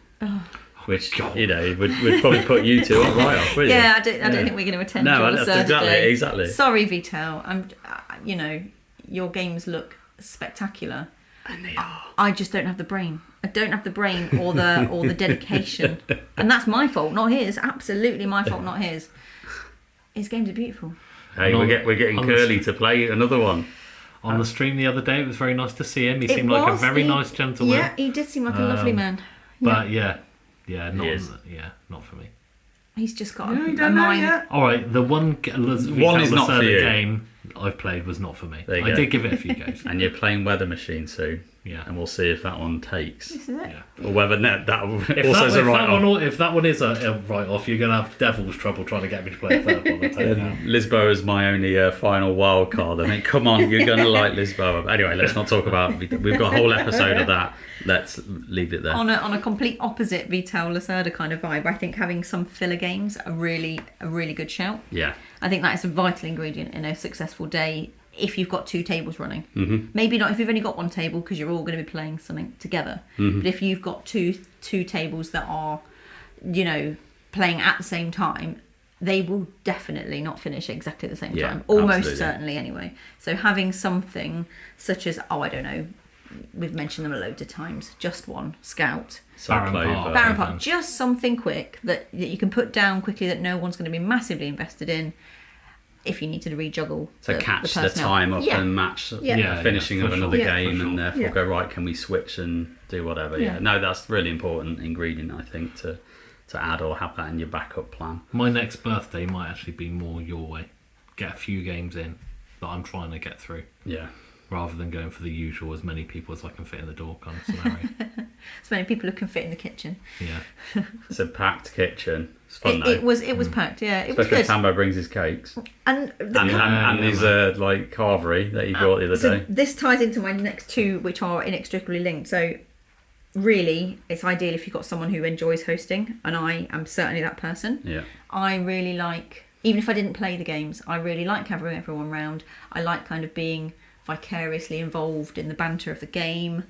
which,
God.
would probably put you two right off, wouldn't you?
I don't think we're going to attend your
that's
Lacerda day.
exactly.
Sorry, Vitel. Your games look spectacular.
And they are.
I just don't have the brain. I don't have the brain or the dedication, and that's my fault, not his. Absolutely my fault, not his. His games are beautiful.
Hey, we're getting Kerley to play another one.
On the stream the other day, it was very nice to see him. He seemed like a very nice gentleman.
Yeah, he did seem like a lovely man.
But not for me.
He's just got
You
a
don't know
mind.
yet.
All right, the one
is not for you.
game I've played was not for me.
There you
I
go.
did give it a few goes.
And you're playing Weather Machine soon.
Yeah.
And we'll see if that one takes.
This is it.
Yeah.
Or whether that
If
also is a write-off.
if that one is a write-off, you're going to have devil's trouble trying to get me to play a third one. I'll tell you now.
Lisboa is my only final wild card. I mean, come on, you're going to like Lisboa. Anyway, let's not talk about. We've got a whole episode of that. Let's leave it there.
On a complete opposite Vital Lacerda kind of vibe, I think having some filler games are really a really good shout.
Yeah.
I think that is a vital ingredient in a successful day. If you've got 2 tables running, maybe not if you've only got 1 table because you're all going to be playing something together. But if you've got two tables that are, playing at the same time, they will definitely not finish exactly the same time. Almost
absolutely.
certainly, anyway. So having something such as, I don't know, we've mentioned them a load of times. Just one Scout,
Baron Park.
Baron Park, just something quick that you can put down quickly that no one's going to be massively invested in. If you need to rejuggle
to catch the time up and match the finishing of another game, and therefore go, right, can we switch and do whatever. No, that's a really important ingredient, I think, to add or have that in your backup plan.
My next birthday might actually be more your way. Get a few games in that I'm trying to get through, rather than going for the usual as many people as I can fit in the door kind of scenario.
As many people who can fit in the kitchen.
Yeah.
It's a packed kitchen. It's fun though.
It was packed. Yeah, it was
Especially
good.
if Tambo brings his cakes
And
his carvery that he brought the other day.
This ties into my next 2, which are inextricably linked. So really, it's ideal if you've got someone who enjoys hosting, and I am certainly that person.
Yeah.
I really like, even if I didn't play the games, I really like having everyone round. I like kind of being vicariously involved in the banter of the game.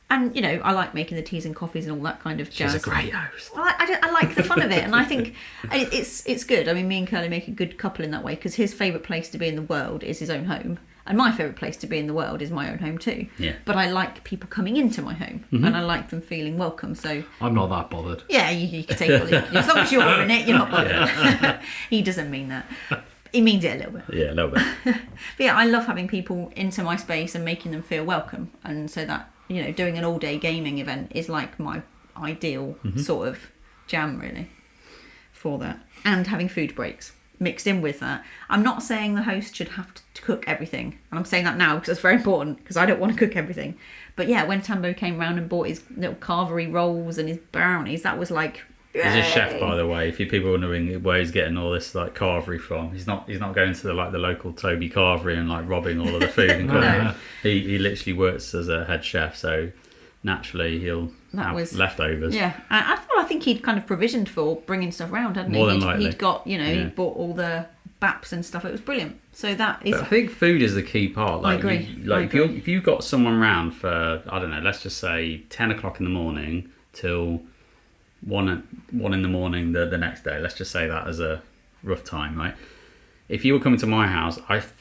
And, I like making the teas and coffees and all that kind of jazz.
She's a great host.
I like the fun of it, and I think it's good. I mean, me and Kerley make a good couple in that way, because his favourite place to be in the world is his own home, and my favourite place to be in the world is my own home too.
Yeah.
But I like people coming into my home, and I like them feeling welcome. So
I'm not that bothered.
yeah, you can take all as long as you're in it, you're not bothered. He doesn't mean that. He means it a little bit.
Yeah, a little bit.
But yeah, I love having people into my space and making them feel welcome, and so that doing an all-day gaming event is like my ideal sort of jam really for that, and having food breaks mixed in with that. I'm not saying the host should have to cook everything, and I'm saying that now because it's very important, because I don't want to cook everything. But yeah, when Tambo came round and bought his little carvery rolls and his brownies, that was like,
he's a chef, by the way. If you people are wondering where he's getting all this like carvery from, he's not going to the local Toby carvery and like robbing all of the food and cooking.
No.
He literally works as a head chef, so naturally he'll have leftovers.
Yeah, I think he'd kind of provisioned for bringing stuff round, hadn't he?
More than likely.
He'd got, he bought all the baps and stuff. It was brilliant. So that is...
But I think food is the key part. Like,
I agree.
If you've got someone round for, I don't know, let's just say 10 o'clock in the morning till 1 in the morning the next day, let's just say that as a rough time, right? If you were coming to my house,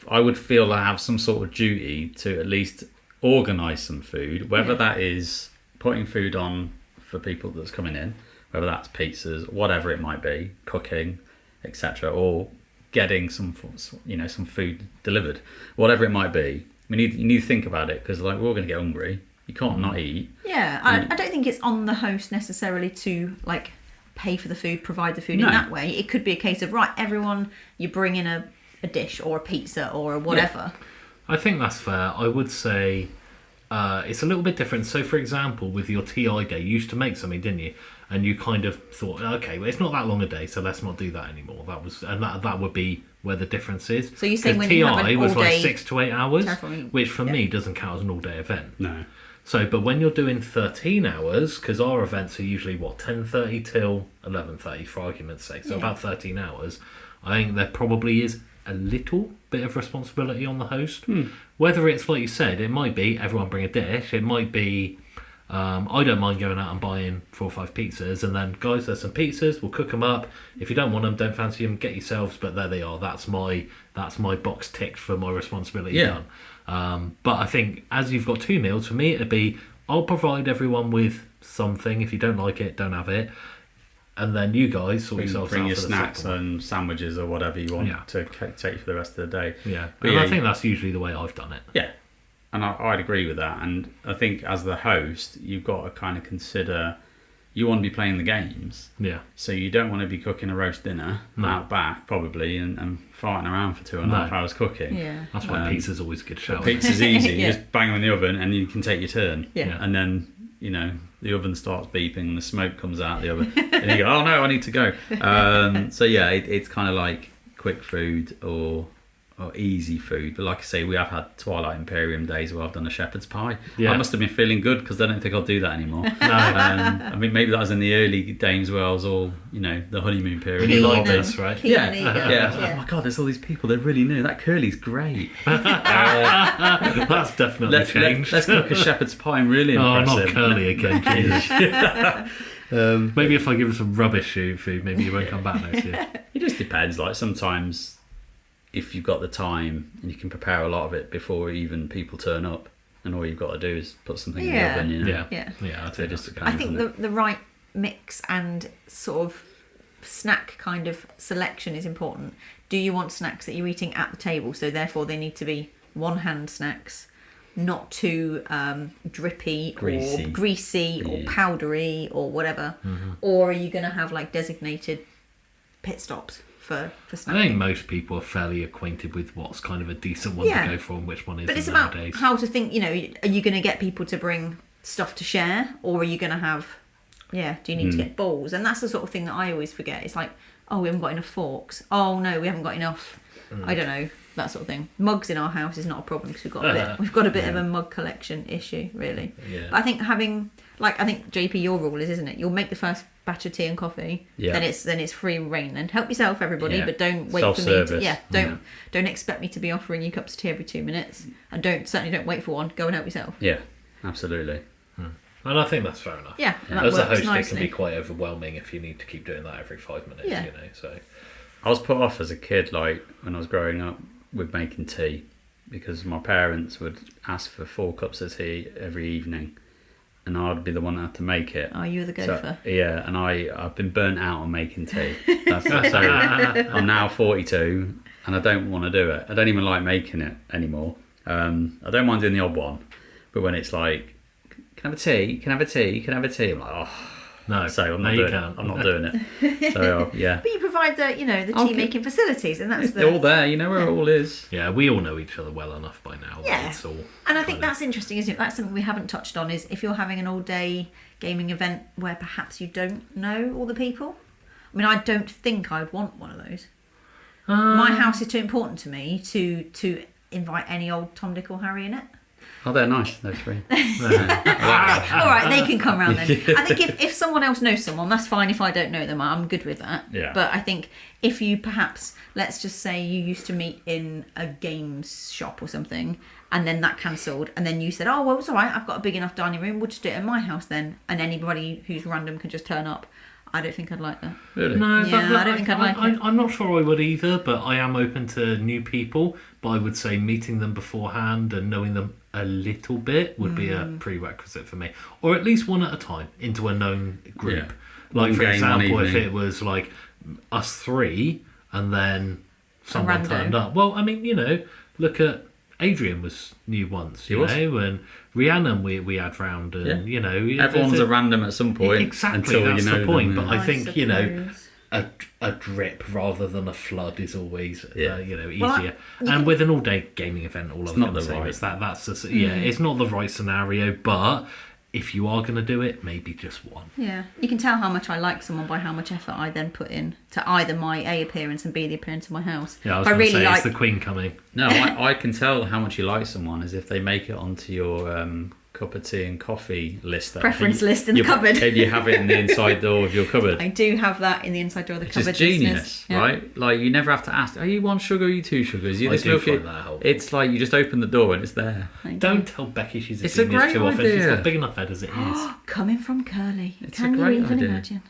I would feel I have some sort of duty to at least organise some food, whether that is putting food on for people that's coming in, whether that's pizzas, whatever it might be, cooking, etc., or getting some food delivered, whatever it might be. You need to think about it, because like, we're all going to get hungry. You can't not eat.
Yeah, I don't think it's on the host necessarily to like pay for the food, provide the food in that way. It could be a case of, right, everyone, you bring in a dish or a pizza or a whatever.
Yeah. I think that's fair. I would say it's a little bit different. So, for example, with your TI day, you used to make something, didn't you? And you kind of thought, okay, well, it's not that long a day, so let's not do that anymore. That would be where the difference is.
So you're saying when
TI
you have an
was like
all-day
6 to 8 hours,
terrifying.
which for me doesn't count as an all-day event.
No.
So, but when you're doing 13 hours, because our events are usually 10:30 till 11:30 for argument's sake, so about 13 hours, I think there probably is a little bit of responsibility on the host. Whether it's like you said, it might be everyone bring a dish, it might be I don't mind going out and buying 4 or 5 pizzas, and then guys, there's some pizzas, we'll cook them up. If you don't want them, don't fancy them, get yourselves. But there they are. That's my box ticked for my responsibility done. But I think as you've got 2 meals, for me it'd be, I'll provide everyone with something. If you don't like it, don't have it. And then you guys sort yourselves out.
Bring your
for the
snacks
second one.
and sandwiches or whatever you want to take for the rest of the day.
Yeah,
But
and I think that's usually the way I've done it.
Yeah, and I'd agree with that. And I think as the host, you've got to kind of consider, you want to be playing the games.
Yeah.
So you don't want to be cooking a roast dinner out back, probably, and farting around for 2.5 hours cooking.
Yeah.
That's why pizza's always a good shout.
Pizza's easy. You just bang them in the oven and you can take your turn.
Yeah.
And then, the oven starts beeping and the smoke comes out the oven. And you go, oh no, I need to go. So yeah, it's kind of like quick food or easy food. But like I say, we have had Twilight Imperium days where I've done a shepherd's pie.
Yeah.
I must have been feeling good, because I don't think I'll do that anymore. I mean, maybe that was in the early days where I was all, the honeymoon period.
You like this, right?
Yeah. Oh my God, there's all these people. They're really new. That Kerley's great.
That's definitely changed.
Let's cook a shepherd's pie and really impress
not
him.
Kerley again, Jesus. Maybe if I give him some rubbish food, maybe he won't come back next year.
It just depends. Like, sometimes, if you've got the time and you can prepare a lot of it before even people turn up, and all you've got to do is put something in the oven,
Yeah, I think
I think the right mix and sort of snack kind of selection is important. Do you want snacks that you're eating at the table, so therefore they need to be one-hand snacks, not too drippy or greasy or powdery or whatever? Or are you going to have like designated pit stops for snacking?
I think most people are fairly acquainted with what's kind of a decent one to go for and which one isn't.
But it's
nowadays.
about how to think, are you going to get people to bring stuff to share, or are you going to have, do you need to get bowls? And that's the sort of thing that I always forget. It's like, oh, we haven't got enough forks. Oh no, we haven't got enough, I don't know, that sort of thing. Mugs in our house is not a problem, because we've got a bit of a mug collection issue, really.
Yeah.
But I think having, I think JP, your rule is, isn't it? You'll make the first batch of tea and coffee. Yeah. Then it's free reign. Then help yourself, everybody, but don't wait for me to. Don't expect me to be offering you cups of tea every 2 minutes, and certainly don't wait for one. Go and help yourself.
Yeah, absolutely.
And I think that's fair enough.
Yeah,
as a host, it can be quite overwhelming if you need to keep doing that every 5 minutes. So
I was put off as a kid, like when I was growing up, with making tea, because my parents would ask for 4 cups of tea every evening, and I'd be the one that had to make it.
Oh, you were the gopher.
So, yeah, and I've been burnt out on making tea. So I'm now 42, and I don't want to do it. I don't even like making it anymore. I don't mind doing the odd one, but when it's like, can I have a tea? Can I have a tea? Can I have a tea? I'm like, oh.
No,
so I'm
no,
not
you
doing
can't.
it. I'm not doing it. So yeah,
But you provide the tea making facilities, and that's
it's all there. You know where it all is.
Yeah, we all know each other well enough by now.
Yeah.
It's all
And I think that's interesting, isn't it? That's something we haven't touched on, is if you're having an all-day gaming event where perhaps you don't know all the people. I mean, I don't think I'd want one of those. My house is too important to me to invite any old Tom, Dick or Harry in it.
Oh, they're nice. They're free.
All right, they can come round then. I think if someone else knows someone, that's fine. If I don't know them, I'm good with that.
Yeah.
But I think if you perhaps, let's just say you used to meet in a games shop or something, and then that cancelled, and then you said, oh, well, it's all right, I've got a big enough dining room, we'll just do it in my house then, and anybody who's random can just turn up. I don't think I'd like that.
Really?
No,
Yeah, I don't think I'd like it.
I'm not sure I would either, but I am open to new people. But I would say meeting them beforehand and knowing them a little bit would be a prerequisite for me, or at least one at a time into a known group.
Yeah.
Like
One
for
game,
example,
one
if
evening.
it was like us three and then someone
rando.
turned up. Well, I mean, look at Adrian was new once,
He was.
and Rhiannon we had round, and
Everyone's a random at some point.
Exactly,
until
that's
you know
the point.
them,
But I think
suppose.
a drip rather than a flood is always easier.
Well,
And with an all-day gaming event, all I was
not
going to
the
say
right-
is that's it's not the right scenario. But if you are going to do it, maybe just one.
Yeah, you can tell how much I like someone by how much effort I then put in to either my A appearance and B the appearance of my house.
Yeah, I was
If
going to say
like,
it's the Queen coming.
No, I can tell how much you like someone is if they make it onto your cup of tea and coffee list.
Preference list in the cupboard.
And you have it in the inside door of your cupboard.
I do have that in the inside door of the
Which
cupboard.
is genius,
listeners. Yeah.
right? Like, you never have to ask, are you one sugar or are you two sugars? You
I
just
do
look
find
at-
that helpful.
It's like you just open the door and it's there.
I do.
Don't tell Becky she's a
It's a
genius
great
too often. She's
idea.
got big enough head as it is.
Coming from Kerley.
It's a
Can you
great
even
idea.
imagine?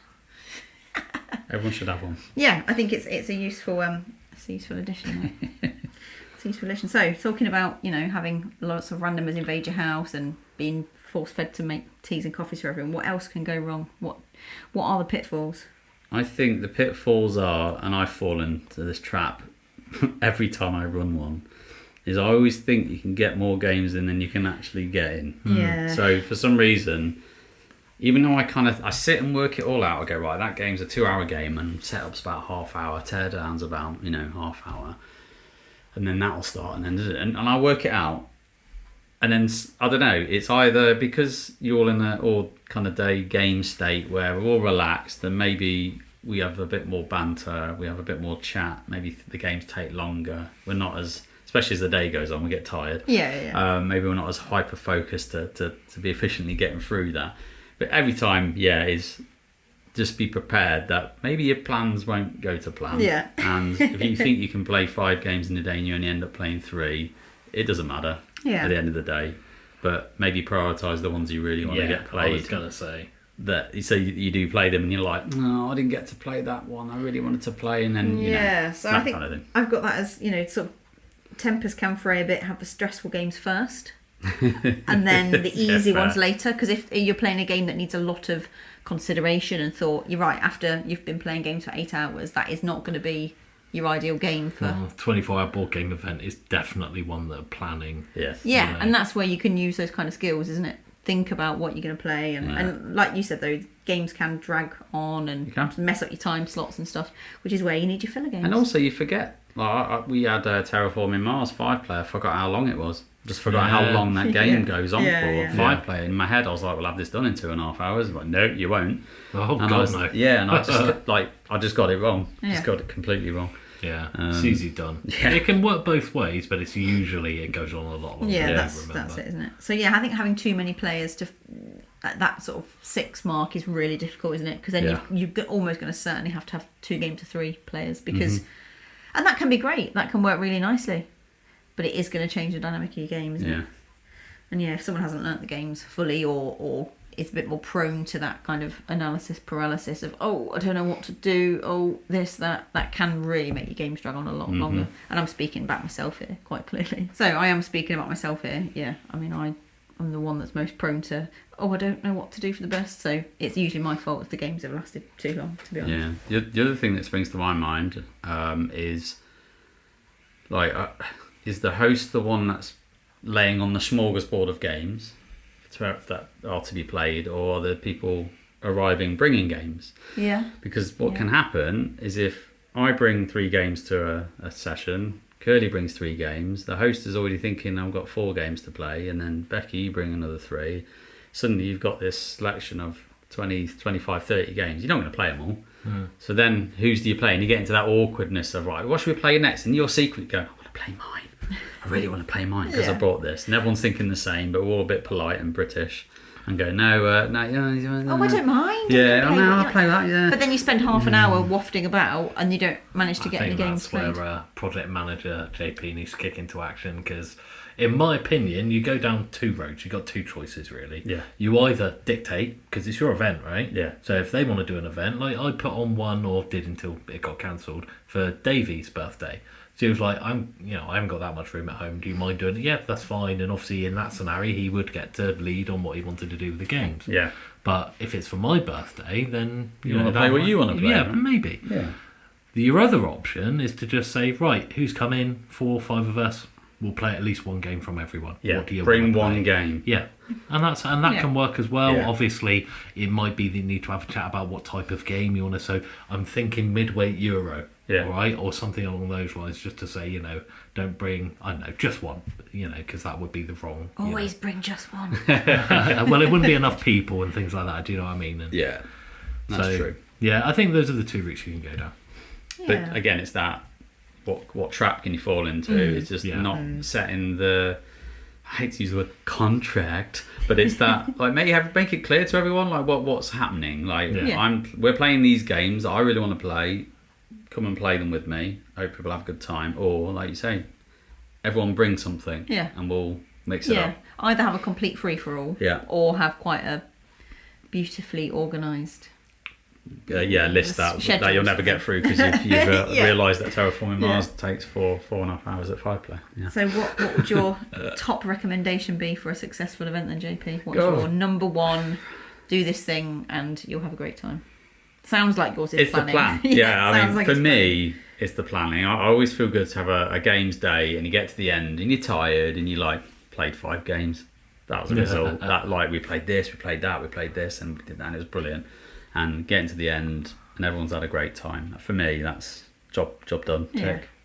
Everyone should have one.
Yeah, I think it's a useful addition. It's a useful addition. So, talking about having lots of randomers invade your house and being force fed to make teas and coffees for everyone. What else can go wrong? What are the pitfalls?
I think the pitfalls are, and I fall into this trap every time I run one, is I always think you can get more games in than you can actually get in.
Yeah.
So for some reason, even though I sit and work it all out, I go, right, that game's a 2-hour game and setup's about half hour, teardown's about, half hour. And then that'll start and I work it out. And then, I don't know, it's either because you're all in an all kind of day game state where we're all relaxed and maybe we have a bit more banter, we have a bit more chat, maybe the games take longer. We're not as, especially as the day goes on, we get tired.
Yeah.
Maybe we're not as hyper-focused to be efficiently getting through that. But every time, is just be prepared that maybe your plans won't go to plan.
Yeah.
And if you think you can play 5 games in a day and you only end up playing 3, it doesn't matter
Yeah.
at the end of the day. But maybe prioritise the ones you really want to get
I
played.
was going to say.
So you do play them and you're like, no, I didn't get to play that one. I really wanted to play, and then
So
that
I think
kind of thing.
I've got that as sort of tempers can fray a bit. Have the stressful games first, and then the easy
fair.
ones later. Because if you're playing a game that needs a lot of consideration and thought, you're right. After you've been playing games for 8 hours, that is not going to be your ideal game for.
24-hour board game event is definitely one that planning.
Yes.
Yeah,
Yeah.
and that's where you can use those kind of skills, isn't it? Think about what you're going to play, and like you said, though, games can drag on
You
and
can.
mess up your time slots and stuff, which is where you need your filler games.
And also you forget. Like, we had Terraforming Mars 5-player. Forgot how long it was. Just forgot how
Yeah.
long that game
Yeah.
goes on
Yeah,
for.
yeah.
5-player. In my head, I was like, "We'll have this done in 2.5 hours." I'm like, no, you won't.
Oh,
And I
God,
was,
no.
Yeah, and I just I just got it wrong.
Yeah.
Just got it completely wrong.
Yeah, it's easy done.
yeah.
It can work both ways, but it's usually it goes on a lot longer.
Yeah,
than you
that's
remember.
it, isn't it? So yeah, I think having too many players to at that sort of 6 mark is really difficult, isn't it? Because then
Yeah.
you're almost going to certainly have to have 2 game to 3 players because,
Mm-hmm.
and that can be great. That can work really nicely, but it is going to change the dynamic of your game, isn't
Yeah.
it? And yeah, if someone hasn't learnt the games fully or is a bit more prone to that kind of analysis paralysis of, I don't know what to do, this, that can really make your games drag on a lot
Mm-hmm.
longer. And I'm speaking about myself here quite clearly. So I am speaking about myself here. Yeah, I mean, I'm the one that's most prone to, I don't know what to do for the best. So it's usually my fault if the games have lasted too long, to be honest.
Yeah. The other thing that springs to my mind is the host the one that's laying on the smorgasbord of games that are to be played, or are the people arriving bringing games.
Yeah.
Because what can happen is if I bring 3 games to a session, Kerley brings 3 games, the host is already thinking I've got 4 games to play, and then Becky, you bring another 3. Suddenly you've got this selection of 20, 25, 30 games. You're not going to play them all. So then whose do you play? And you get into that awkwardness of, right, what should we play next? And you're secretly going, I want to play mine. I really want to play mine because I brought this. And everyone's thinking the same, but we're all a bit polite and British. And go, no,
I don't mind.
I'll play that, yeah.
But then you spend half an hour wafting about and you don't manage to get any games played.
That's where project manager JP needs to kick into action, because in my opinion, you go down 2 roads. You've got 2 choices, really.
Yeah.
You either dictate, because it's your event, right?
Yeah.
So if they want to do an event, like I put on one, or did until it got cancelled, for Davey's birthday. So he was like, I haven't got that much room at home. Do you mind doing it? Yeah, that's fine. And obviously in that scenario, he would get to lead on what he wanted to do with the games.
Yeah.
But if it's for my birthday, then
you want to play what you want to play.
Yeah,
right?
maybe.
Yeah.
Your other option is to just say, right, who's come in? 4 or 5 of us. We'll play at least 1 game from everyone.
Yeah.
What do you
bring
want to
one
play?
game.
Yeah. And that can work as well.
Yeah.
Obviously, it might be that you need to have a chat about what type of game you want to. So I'm thinking midweight Euro.
Yeah.
All right, or something along those lines, just to say, don't bring, I don't know, just one, because that would be the wrong.
Always bring just one.
Well, it wouldn't be enough people and things like that. Do you know what I mean? And
Yeah, that's true.
Yeah, I think those are the 2 routes you can go down.
Yeah.
But again, it's that what trap can you fall into? It's just not setting the. I hate to use the word contract, but it's that like make it clear to everyone like what's happening. Like we're playing these games that I really want to play. Come and play them with me. I hope people have a good time. Or, like you say, everyone bring something.
Yeah.
And we'll mix it up.
Either have a complete free-for-all.
Yeah.
Or have quite a beautifully organised
list that you'll never get through because you've realised that Terraforming Mars takes 4.5 hours at 5 play. Yeah.
So what would your top recommendation be for a successful event then, JP? What's your number 1, do this thing and you'll have a great time? Sounds like yours is planning.
It's the plan. I mean, for me, it's the planning. I always feel good to have a games day and you get to the end and you're tired and you played 5 games. That was the result. That we played this, we played that, we played this, and we did that, and it was brilliant. And getting to the end and everyone's had a great time. For me, that's job done.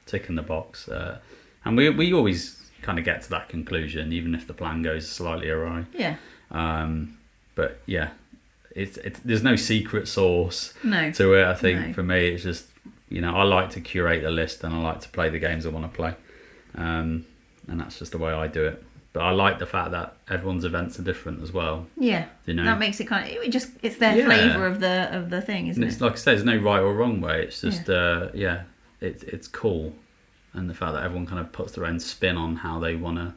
Tick in the box. And we always kind of get to that conclusion, even if the plan goes slightly awry.
Yeah.
But yeah. There's no secret sauce to it. I think for me, it's just I like to curate the list and I like to play the games I want to play, and that's just the way I do it. But I like the fact that everyone's events are different as well. Yeah, that makes it kind of it's their flavour of the thing, isn't it? It's like I said, there's no right or wrong way. It's just it's cool, and the fact that everyone kind of puts their own spin on how they want to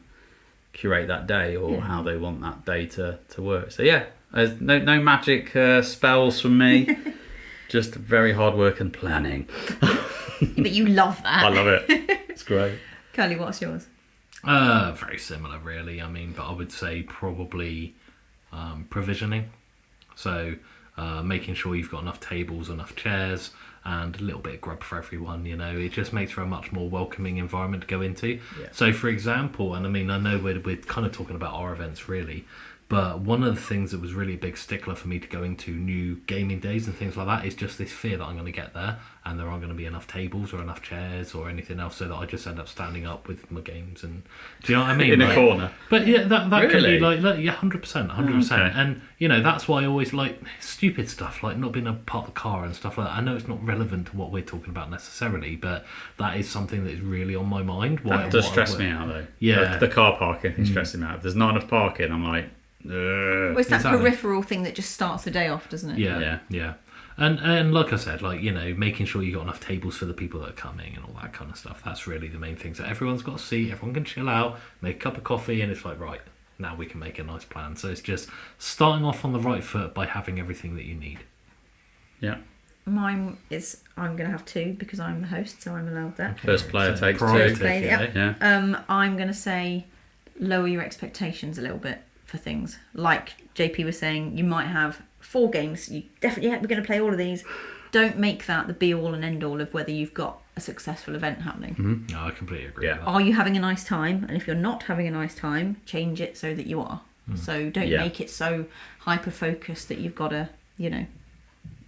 curate that day or how they want that day to work. So there's no magic spells from me, just very hard work and planning.
But you love that.
I love it. It's great.
Kerley, what's yours?
Very similar, really. I mean, but I would say probably provisioning. So making sure you've got enough tables, enough chairs, and a little bit of grub for everyone. It just makes for a much more welcoming environment to go into. Yeah. So, for example, and I mean, I know we're kind of talking about our events, really. But one of the things that was really a big stickler for me to going to new gaming days and things like that is just this fear that I'm going to get there and there aren't going to be enough tables or enough chairs or anything else, so that I just end up standing up with my games. And do you know what I mean?
In a corner.
But yeah, that
really?
can be 100%.
Okay.
And that's why I always like stupid stuff, like not being able to park the car and stuff like that. I know it's not relevant to what we're talking about necessarily, but that is something that is really on my mind.
That does stress me out though. Yeah. The car parking thing stresses me out. If there's not enough parking, I'm like,
well, it's that peripheral thing that just starts the day off, doesn't it?
Yeah. And like I said, making sure you got enough tables for the people that are coming and all that kind of stuff. That's really the main thing. So everyone's got a seat, everyone can chill out, make a cup of coffee, and it's like, right, now we can make a nice plan. So it's just starting off on the right foot by having everything that you need.
Yeah.
Mine is, I'm going to have 2 because I'm the host, so I'm allowed that.
Okay. First player takes 2.
I'm going to say lower your expectations a little bit for things. Like JP was saying, you might have 4 games. You definitely, we're going to play all of these. Don't make that the be-all and end-all of whether you've got a successful event happening.
Mm-hmm. No, I completely agree with that.
Are you having a nice time? And if you're not having a nice time, change it so that you are. So don't make it so hyper-focused that you've got to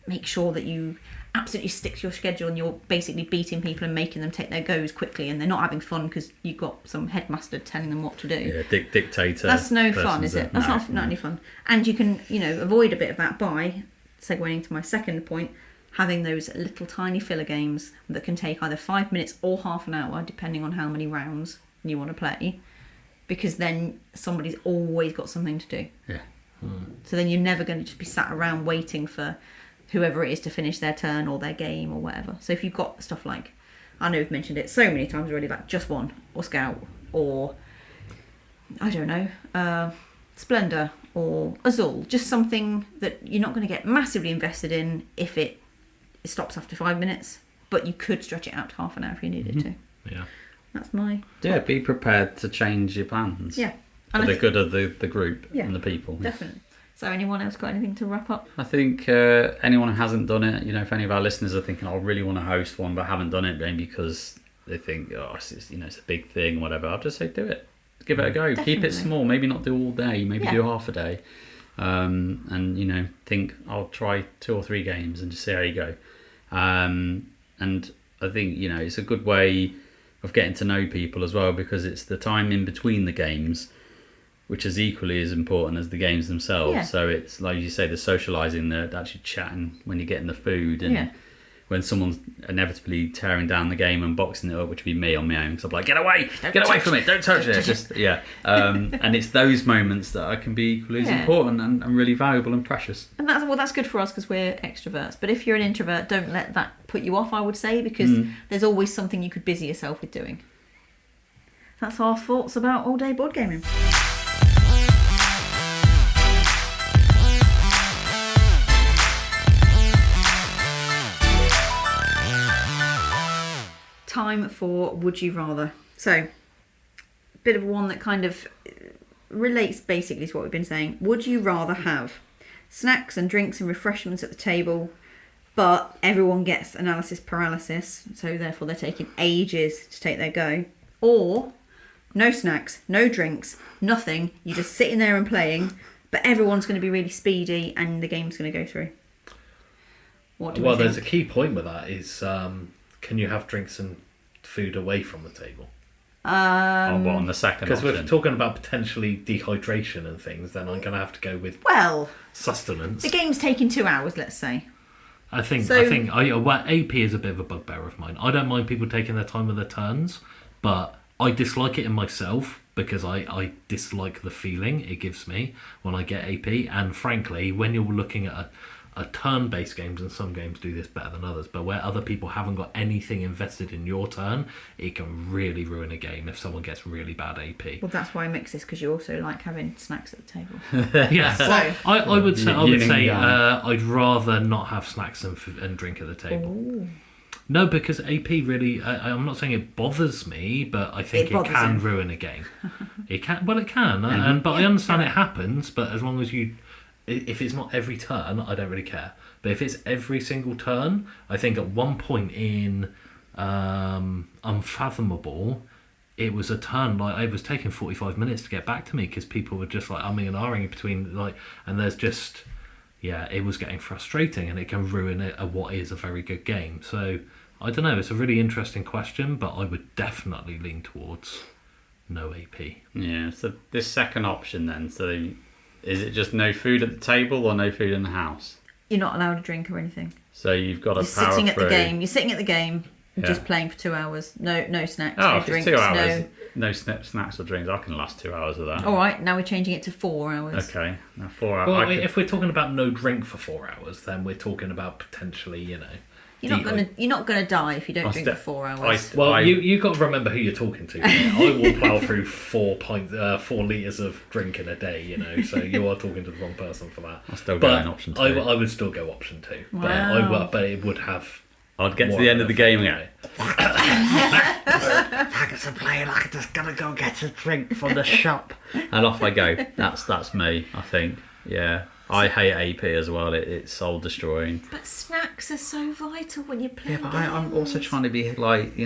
make sure that you absolutely stick to your schedule and you're basically beating people and making them take their goes quickly and they're not having fun because you've got some headmaster telling them what to do.
Yeah, dictator.
That's no fun, is it? That's not any fun. And you can, avoid a bit of that by segueing into my second point, having those little tiny filler games that can take either 5 minutes or half an hour, depending on how many rounds you want to play, because then somebody's always got something to do.
Yeah.
So then you're never going to just be sat around waiting for whoever it is to finish their turn or their game or whatever. So if you've got stuff like, I know we've mentioned it so many times already, like Just One or Scout or, I don't know, Splendor or Azul, just something that you're not going to get massively invested in if it stops after 5 minutes, but you could stretch it out to half an hour if you needed to.
Yeah.
That's my...
Yeah, be prepared to change your plans.
Yeah.
For the good of the group and the people.
Definitely. So anyone else got anything to wrap up?
I think anyone who hasn't done it, if any of our listeners are thinking, I really want to host one but haven't done it, maybe because they think, it's a big thing, whatever, I'll just say do it. Give it a go.
Definitely.
Keep it small. Maybe not do all day. Maybe do half a day. And, think I'll try 2 or 3 games and just see how you go. And I think, it's a good way of getting to know people as well, because it's the time in between the games which is equally as important as the games themselves.
Yeah.
So it's like you say, the socialising, the actually chatting when you're getting the food, and when someone's inevitably tearing down the game and boxing it up, which would be me on my own, because I'm like, get away from it, don't touch it. And it's those moments that can be equally as important and really valuable and precious.
And that's good for us because we're extroverts. But if you're an introvert, don't let that put you off, I would say, because there's always something you could busy yourself with doing. That's our thoughts about all-day board gaming. Time for Would You Rather. So, a bit of one that kind of relates basically to what we've been saying. Would you rather have snacks and drinks and refreshments at the table, but everyone gets analysis paralysis, so therefore they're taking ages to take their go, or no snacks, no drinks, nothing, you're just sitting there and playing, but everyone's going to be really speedy and the game's going to go through? What do we think?
There's a key point with that is... can you have drinks and food away from the table?
On the second
Because
option?
we're talking about potentially dehydration and things, then I'm going to have to go with sustenance.
The game's taking 2 hours, let's say.
I think AP is a bit of a bugbear of mine. I don't mind people taking their time with their turns, but I dislike it in myself because I dislike the feeling it gives me when I get AP. And frankly, when you're looking at a turn-based games, and some games do this better than others, but where other people haven't got anything invested in your turn, it can really ruin a game if someone gets really bad AP.
Well, that's why I mix this, because you also like having snacks at the table.
Yeah,
So
I would say I'd rather not have snacks and drink at the table.
Ooh.
No, because AP really, I'm not saying it bothers me, but I think it can ruin a game. It can, but I understand it happens, but as long as if it's not every turn, I don't really care. But if it's every single turn, I think at one point in Unfathomable, it was a turn, like it was taking 45 minutes to get back to me because people were just like umming and ahhing between, like, and there's just, it was getting frustrating and it can ruin what is a very good game. So, I don't know, it's a really interesting question, but I would definitely lean towards no AP.
Yeah, so this second option then, is it just no food at the table or no food in the house?
You're not allowed to drink or anything.
So you've got to power
sitting at
through.
the game. You're sitting at the game, just playing for 2 hours. No snacks, no
if
drinks,
it's 2 hours, no snacks or drinks. I can last 2 hours of that.
All right, now we're changing it to 4 hours.
Okay, now 4 hours.
Well, if we're talking about no drink for 4 hours, then we're talking about potentially,
You're not gonna die if you don't drink for 4 hours.
You've got to remember who you're talking to. I will plough through 4 litres of drink in a day, so you are talking to the wrong person for that.
I'll still go in option 2.
I would still go option 2.
Wow.
But it would have...
I'd get to the end of the game and go,
Thanks for playing, I'm just gonna go get a drink from the shop.
and off I go. That's me, I think. Yeah. I hate AP as well. It's soul destroying.
But snacks are so vital when you're playing.
Yeah, but I'm also trying to be healthy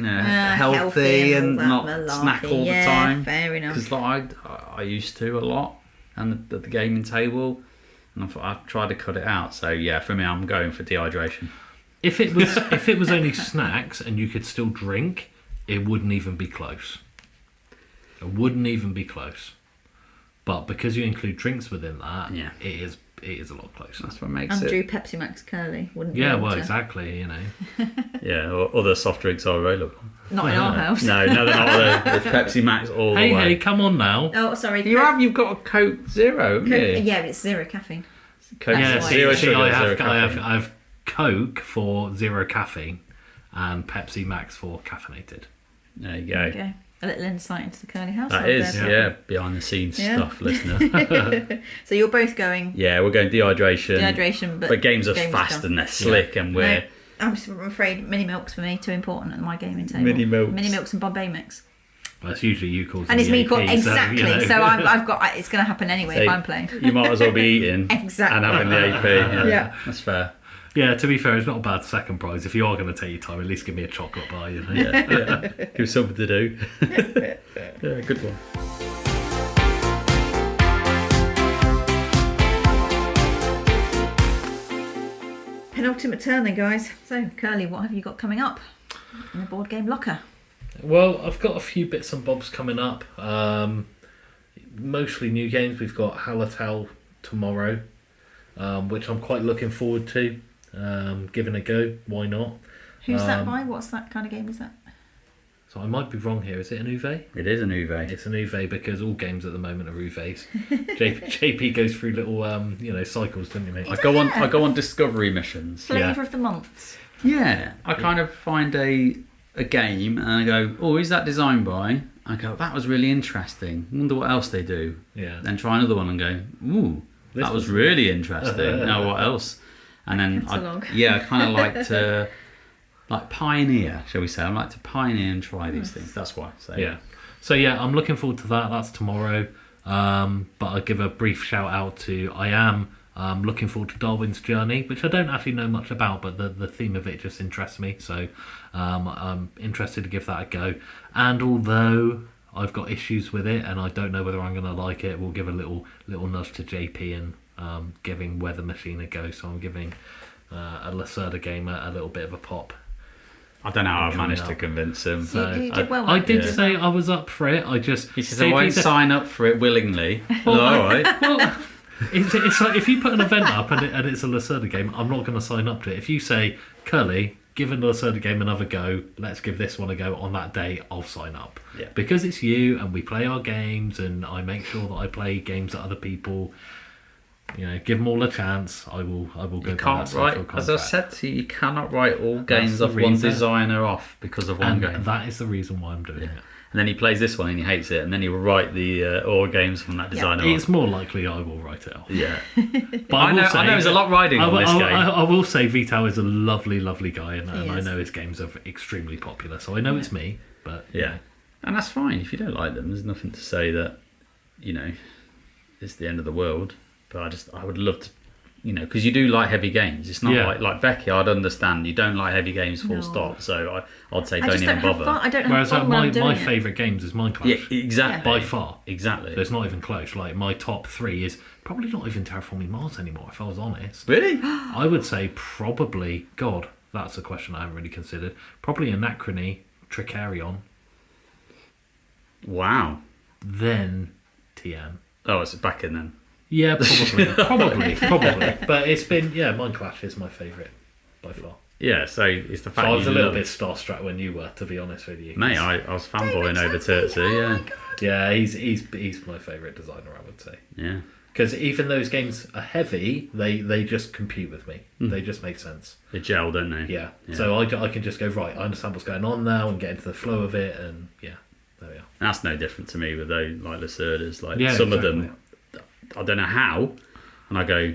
and not snack all the time.
Fair enough.
Because I used to a lot, and at the gaming table, And I thought I've tried to cut it out. So yeah, for me, I'm going for dehydration.
If it was only snacks and you could still drink, it wouldn't even be close. It wouldn't even be close. But because you include drinks within that, it is a lot closer.
That's what makes
Andrew
it.
Pepsi Max Kerley wouldn't.
Yeah,
be able
well,
to.
exactly. You know.
Yeah, or other soft drinks are available.
Not in our house.
No, they're not. There's Pepsi Max all the way.
Hey, come on now.
Oh, sorry.
You've got a Coke Zero, haven't you?
Yeah, but it's 0 caffeine.
Coke
Yeah,
why.
Zero
see,
sugar,
I
zero
have
caffeine.
Coke for 0 caffeine and Pepsi Max for caffeinated.
There you go.
Okay. A little insight into the Kerley house.
That is, behind the scenes stuff, listener.
So you're both going
Yeah, we're going dehydration.
dehydration, but
games are
games
fast
done.
and they're slick, and we're.
No, I'm afraid mini milks for me too important at my gaming table.
Mini milks.
Mini milks and Bombay mix.
Well, it's usually you calls
And it's me
called
exactly.
So, you know.
So I've got. It's going to happen anyway if I'm playing.
You might as well be eating
Exactly.
and having the AP.
Yeah.
That's fair.
Yeah, to be fair, it's not a bad second prize. If you are going to take your time, at least give me a chocolate bar. You know.
Yeah. Give something to do. Yeah, good one.
Penultimate turn then, guys. So Kerley, what have you got coming up in the board game locker?
Well, I've got a few bits and bobs coming up. Mostly new games. We've got Hallertau tomorrow, which I'm quite looking forward to. Giving a go. Why not?
Who's that by? What's that kind of game is that?
So I might be wrong here. Is it an Uwe?
It is an Uwe.
It's an Uwe because all games at the moment are Uves. JP goes through little cycles, doesn't he, mate?
I go on discovery missions.
Flavour of the month.
Yeah, I kind of find a game and I go, oh, who's that designed by? I go, that was really interesting. Wonder what else they do.
Yeah.
Then try another one and go, ooh,
This
that was
was-
really interesting. Now what else? And then
Catalogue.
I kind of like to pioneer, shall we say? I like to pioneer and try these things. That's why. So
Yeah. So yeah, I'm looking forward to that. That's tomorrow. But I'll give a brief shout out to I am looking forward to Darwin's Journey, which I don't actually know much about, but the theme of it just interests me. So I'm interested to give that a go. And although I've got issues with it and I don't know whether I'm going to like it, we'll give a little nudge to JP and giving Weather Machine a go. So I'm giving a Lacerda game a little bit of a pop.
I don't know how I
Coming
managed to
up.
convince him.
You did well.
I did
Yeah.
say I was up for it. I just
He says, I won't sign up for it willingly. All right.
Well, it's like if you put an event up and it's a Lacerda game, I'm not going to sign up to it. If you say, Kerley, give a Lacerda game another go, let's give this one a go on that day, I'll sign up.
Yeah.
Because it's you and we play our games and I make sure that I play games that other people, give them all a chance. I will go
You
by that
can't
social
write,
contract.
as I said to you, you cannot write all games
the
off one
reason.
designer off because of one
and
game.
that is the reason why I'm doing it.
And then he plays this one and he hates it, and then he will write the all games from that designer
It's
off.
more likely I will write it off.
Yeah.
But
I know there's a lot riding on this game.
I will say Vital is a lovely, lovely guy, and I
is.
know his games are extremely popular. So I know it's me, but
Yeah. And that's fine. If you don't like them, there's nothing to say that, it's the end of the world. But I would love to, because you do like heavy games. It's not
Yeah.
like Becky, I'd understand. You don't like heavy games full
No.
stop. So I'd say
I
don't
just
even
don't have
bother.
fun. I don't have
whereas
fun when I'm doing
my
it.
favourite games is Minecraft.
Yeah, exactly.
By far.
Exactly.
So it's not even close. Like my top 3 is probably not even Terraforming Mars anymore, if I was honest.
Really?
I would say probably, God, that's a question I haven't really considered. Probably Anachrony, Tricarion,
Wow.
then TM.
Oh, it's back in then.
Yeah, probably. But it's been, Minecraft is my favourite by far.
Yeah, so it's the fact
So I was
you
a little
love
bit starstruck when you were, to be honest with you.
Mate, I was fanboying over Turtzy, yeah.
Yeah, he's my favourite designer, I would say.
Yeah.
Because even those games are heavy, they just compete with me. They just make sense.
They gel, don't they?
Yeah. So I can just go, right, I understand what's going on now and get into the flow of it, and there we are.
And that's no different to me with those, like Lacerdas. Like
Yeah,
some
exactly.
of them, I don't know how, and I go,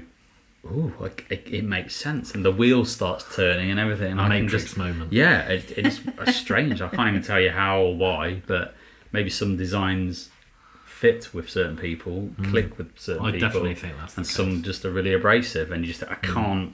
ooh, it makes sense. And the wheel starts turning and everything. And I can
Matrix
just,
moment.
yeah, it's strange. I can't even tell you how or why, but maybe some designs fit with certain people, click with certain
I
people.
definitely think that's the
and
case.
some just are really abrasive, and you just I can't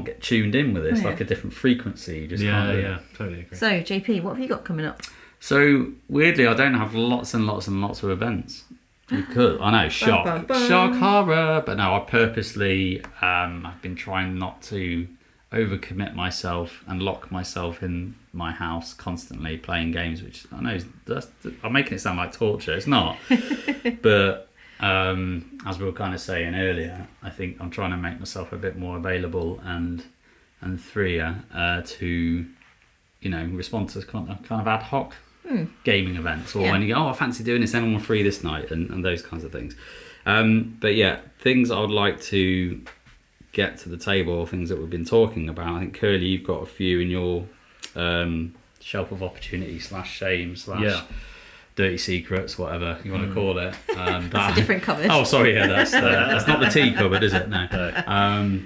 get tuned in with this,
Yeah.
like a different frequency. You just
Yeah,
can't do it.
yeah, totally agree.
So JP, what have you got coming up?
So weirdly, I don't have lots and lots and lots of events. You could. I know, shock.
Bum, bum, bum.
Shock horror. But no, I purposely, I've been trying not to overcommit myself and lock myself in my house constantly playing games, which I know I'm making it sound like torture. It's not. But as we were kind of saying earlier, I think I'm trying to make myself a bit more available and freer to, respond to kind of ad hoc gaming events, or when you go, I fancy doing this, anyone free this night, and those kinds of things. But yeah, things I would like to get to the table, or things that we've been talking about. I think Kerley, you've got a few in your shelf of opportunity / shame / dirty secrets, whatever you want to call it.
That's a different cupboard.
Oh, sorry, yeah, that's not the tea cupboard, is it? No.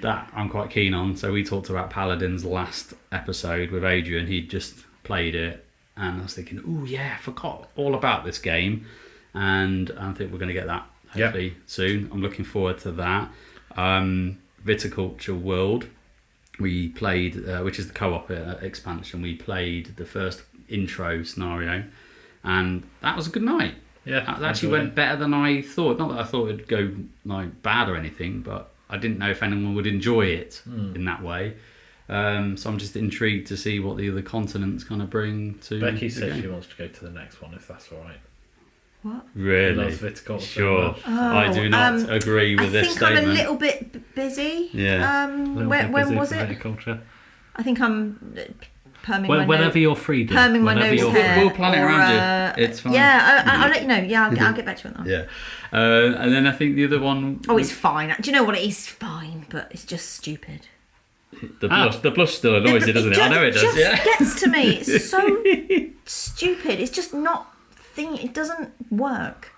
That I'm quite keen on. So we talked about Paladins last episode with Adrian. He'd just played it, and I was thinking, oh yeah, I forgot all about this game, and I think we're going to get that hopefully soon. I'm looking forward to that. Viticulture World, we played, which is the co-op expansion. We played the first intro scenario, and that was a good night.
Yeah,
that actually went better than I thought. Not that I thought it'd go like bad or anything, but I didn't know if anyone would enjoy it in that way. So I'm just intrigued to see what the other continents kind of bring to.
Becky
the
said
game.
she wants to go to the next one, if that's all right.
What?
Really?
Loves Viticulture.
Sure. I do not agree with this statement.
I think I'm a little bit busy.
Yeah.
When was it?
Viticulture.
I think I'm perming my
Whenever
nose.
you're free,
Perming my nose hair.
We'll plan it around you. It's fine.
Yeah, I'll let you know. Yeah, I'll get back to it now.
Yeah. And then I think the other one.
Oh, it's fine. Do you know what? It is fine, but it's just stupid.
The blush still annoys you, doesn't it? I know it does.
Just
Yeah.
gets to me. It's so stupid. It's just not it doesn't work.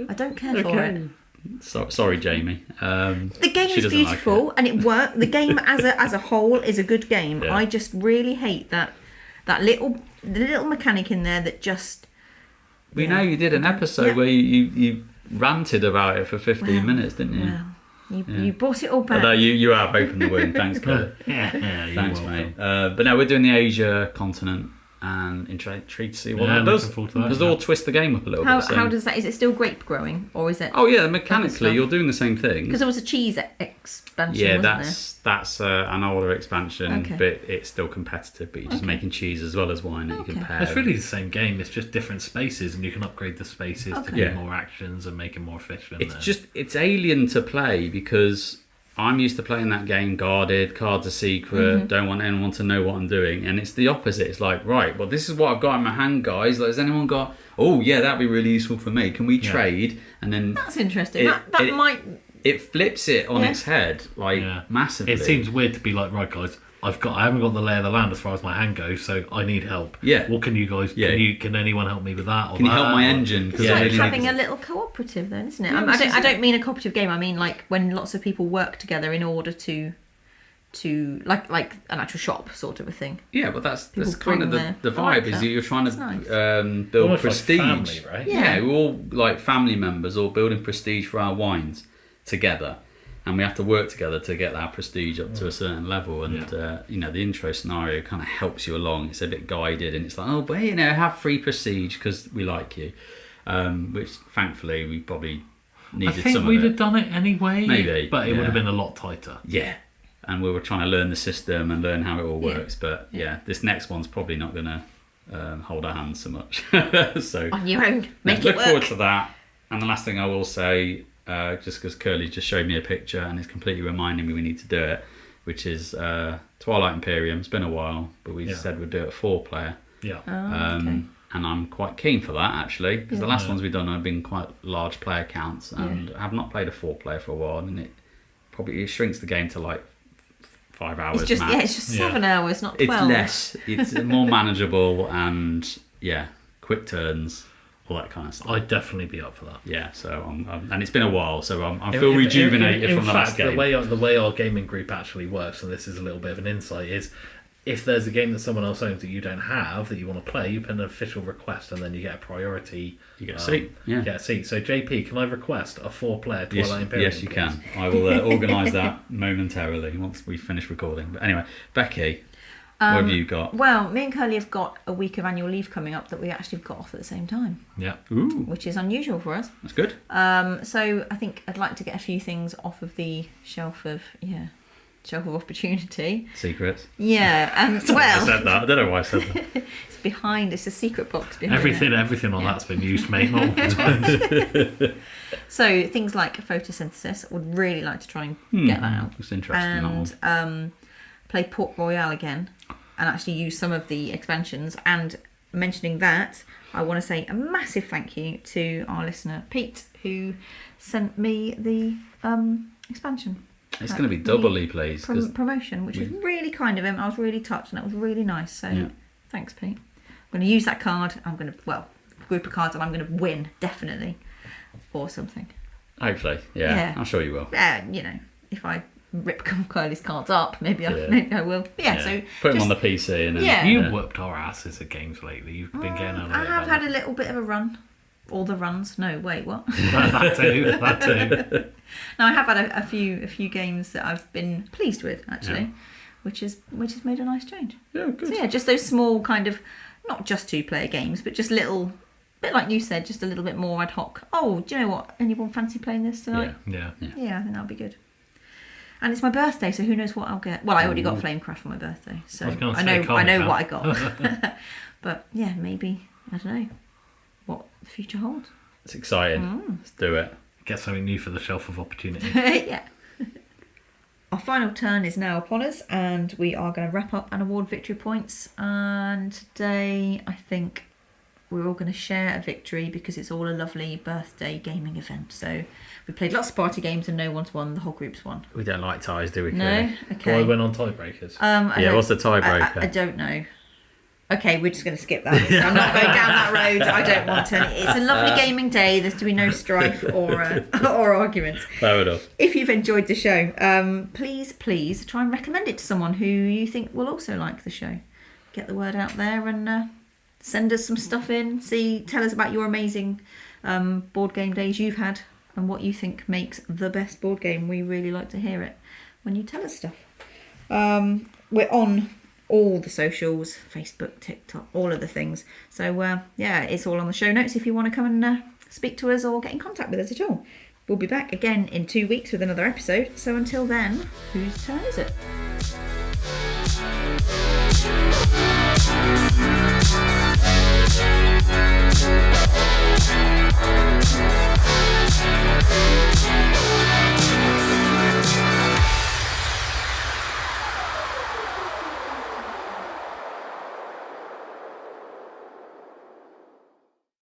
I don't care for it.
Sorry, Jamie.
The game
she
is
doesn't
beautiful
like
and it worked. The game as a whole is a good game.
Yeah.
I just really hate that little mechanic in there that just.
We know you did an episode where you ranted about it for 15 minutes, didn't you?
Well, you brought it all back.
Although you have opened the wound. Thanks, Kerley. Thanks, mate. But no, we're doing the Asia continent. And intrigued to see what that does, because they'll twist the game up a little bit.
How does that? Is it still grape growing, or is it?
Oh yeah, mechanically you're doing the same thing.
Because there was a cheese expansion.
Yeah,
wasn't
that's an older expansion,
Okay.
but it's still competitive. But you're just making cheese as well as wine that you can pair.
It's really the same game. It's just different spaces, and you can upgrade the spaces to do more actions and make it more efficient.
It's alien to play because I'm used to playing that game guarded, cards are secret, don't want anyone to know what I'm doing. And it's the opposite. It's like, right, well, this is what I've got in my hand, guys. Like, has anyone got, oh, yeah, that'd be really useful for me. Can we trade? And then
That's interesting. That might...
It flips it on its head, massively.
It seems weird to be like, right, guys, I haven't got the lay of the land as far as my hand goes, so I need help.
Yeah.
What can you guys? Can anyone help me with that? Or
can you help my
or,
engine?
It's like having a little cooperative, then, isn't it? I don't mean a cooperative game. I mean like when lots of people work together in order to like an actual shop sort of a thing.
Yeah, but that's
People
kind of
bring
the
their- I
vibe.
like
Is
that.
you're trying to
Nice.
build
Almost like
prestige,
family, right?
Yeah, we're all like family members, all building prestige for our wines together. And we have to work together to get our prestige up to a certain level. And, the intro scenario kind of helps you along. It's a bit guided and it's like, oh, but, have free prestige because we like you. Which, thankfully, we probably needed some of it.
I think we'd have done it anyway.
Maybe.
But it would have been a lot tighter.
Yeah. And we were trying to learn the system and learn how it all works. But, this next one's probably not going to hold our hands so much. So
On your own. Make it
look
work.
forward to that. And the last thing I will say... just because Kerley just showed me a picture and it's completely reminding me we need to do it, which is Twilight Imperium. It's been a while, but we said we'd do it 4-player.
Yeah.
Okay.
And I'm quite keen for that actually, because the last ones we've done have been quite large player counts, and I have not played a 4-player for a while, and it shrinks the game to like 5 hours.
It's just
max.
it's just 7 hours, not 12.
It's less. It's more manageable and quick turns. All that kind of stuff.
I'd definitely be up for that.
Yeah, so and it's been a while, so I feel rejuvenated from the last game.
The way our gaming group actually works, and this is a little bit of an insight, is if there's a game that someone else owns that you don't have that you want to play, you put an official request, and then you get a priority.
You get a seat.
Yeah, get a seat. So JP, can I request a 4-player Twilight Imperium?
Yes, you can. I will organise that momentarily once we finish recording. But anyway, Becky. What have you got?
Well, me and Kerley have got a week of annual leave coming up that we actually have got off at the same time.
Yeah.
Ooh,
Which is unusual for us.
that's good.
So I think I'd like to get a few things off of the shelf of opportunity.
Secrets.
Yeah, and
I said that. I don't know why I said that.
it's a secret box behind
Everything on that's been used, mate, multiple times.
So things like photosynthesis, I would really like to try and get that out.
It's interesting.
And play Port Royale again and actually use some of the expansions. And mentioning that, I want to say a massive thank you to our listener Pete, who sent me the expansion.
It's going to be doubly, please.
Promotion, which was really kind of him. I was really touched, and that was really nice. So thanks, Pete. I'm going to use that card. Group of cards, and I'm going to win, definitely, or something.
Hopefully, yeah. I'm sure you will.
If I rip Kerley's cards up, maybe I will. But so
put them on the PC and
You whooped our asses at games lately. You've been getting a little
I have had a little bit of a run. All the runs. No, wait, what?
that too.
No, I have had a few games that I've been pleased with, actually, which has made a nice change.
Yeah, good.
So just those small kind of, not just 2-player games, but just little, bit like you said, just a little bit more ad hoc. Oh, do you know what? Anyone fancy playing this tonight?
Yeah.
Yeah, I think that'll be good. And it's my birthday, so who knows what I'll get. Well, I already got Flamecraft for my birthday, so I know what I got. But yeah, maybe, I don't know what the future holds.
It's exciting. Let's do it.
Get something new for the shelf of opportunity.
Yeah. Our final turn is now upon us, and we are going to wrap up and award victory points. And today, I think we're all going to share a victory because it's all a lovely birthday gaming event. So we played lots of party games and no one's won. The whole group's won.
We don't like ties, do we?
No?
Kerley?
Okay.
Well, I went on tiebreakers.
What's the tiebreaker?
I don't know. Okay, we're just going to skip that. I'm not going down that road. I don't want to. It's a lovely gaming day. There's to be no strife or arguments.
Fair enough.
If you've enjoyed the show, please try and recommend it to someone who you think will also like the show. Get the word out there and send us some stuff in. Tell us about your amazing board game days you've had and what you think makes the best board game. We really like to hear it when you tell us stuff. We're on all the socials, Facebook, TikTok, all of the things. So it's all on the show notes if you want to come and speak to us or get in contact with us at all. We'll be back again in 2 weeks with another episode. So until then, whose turn is it?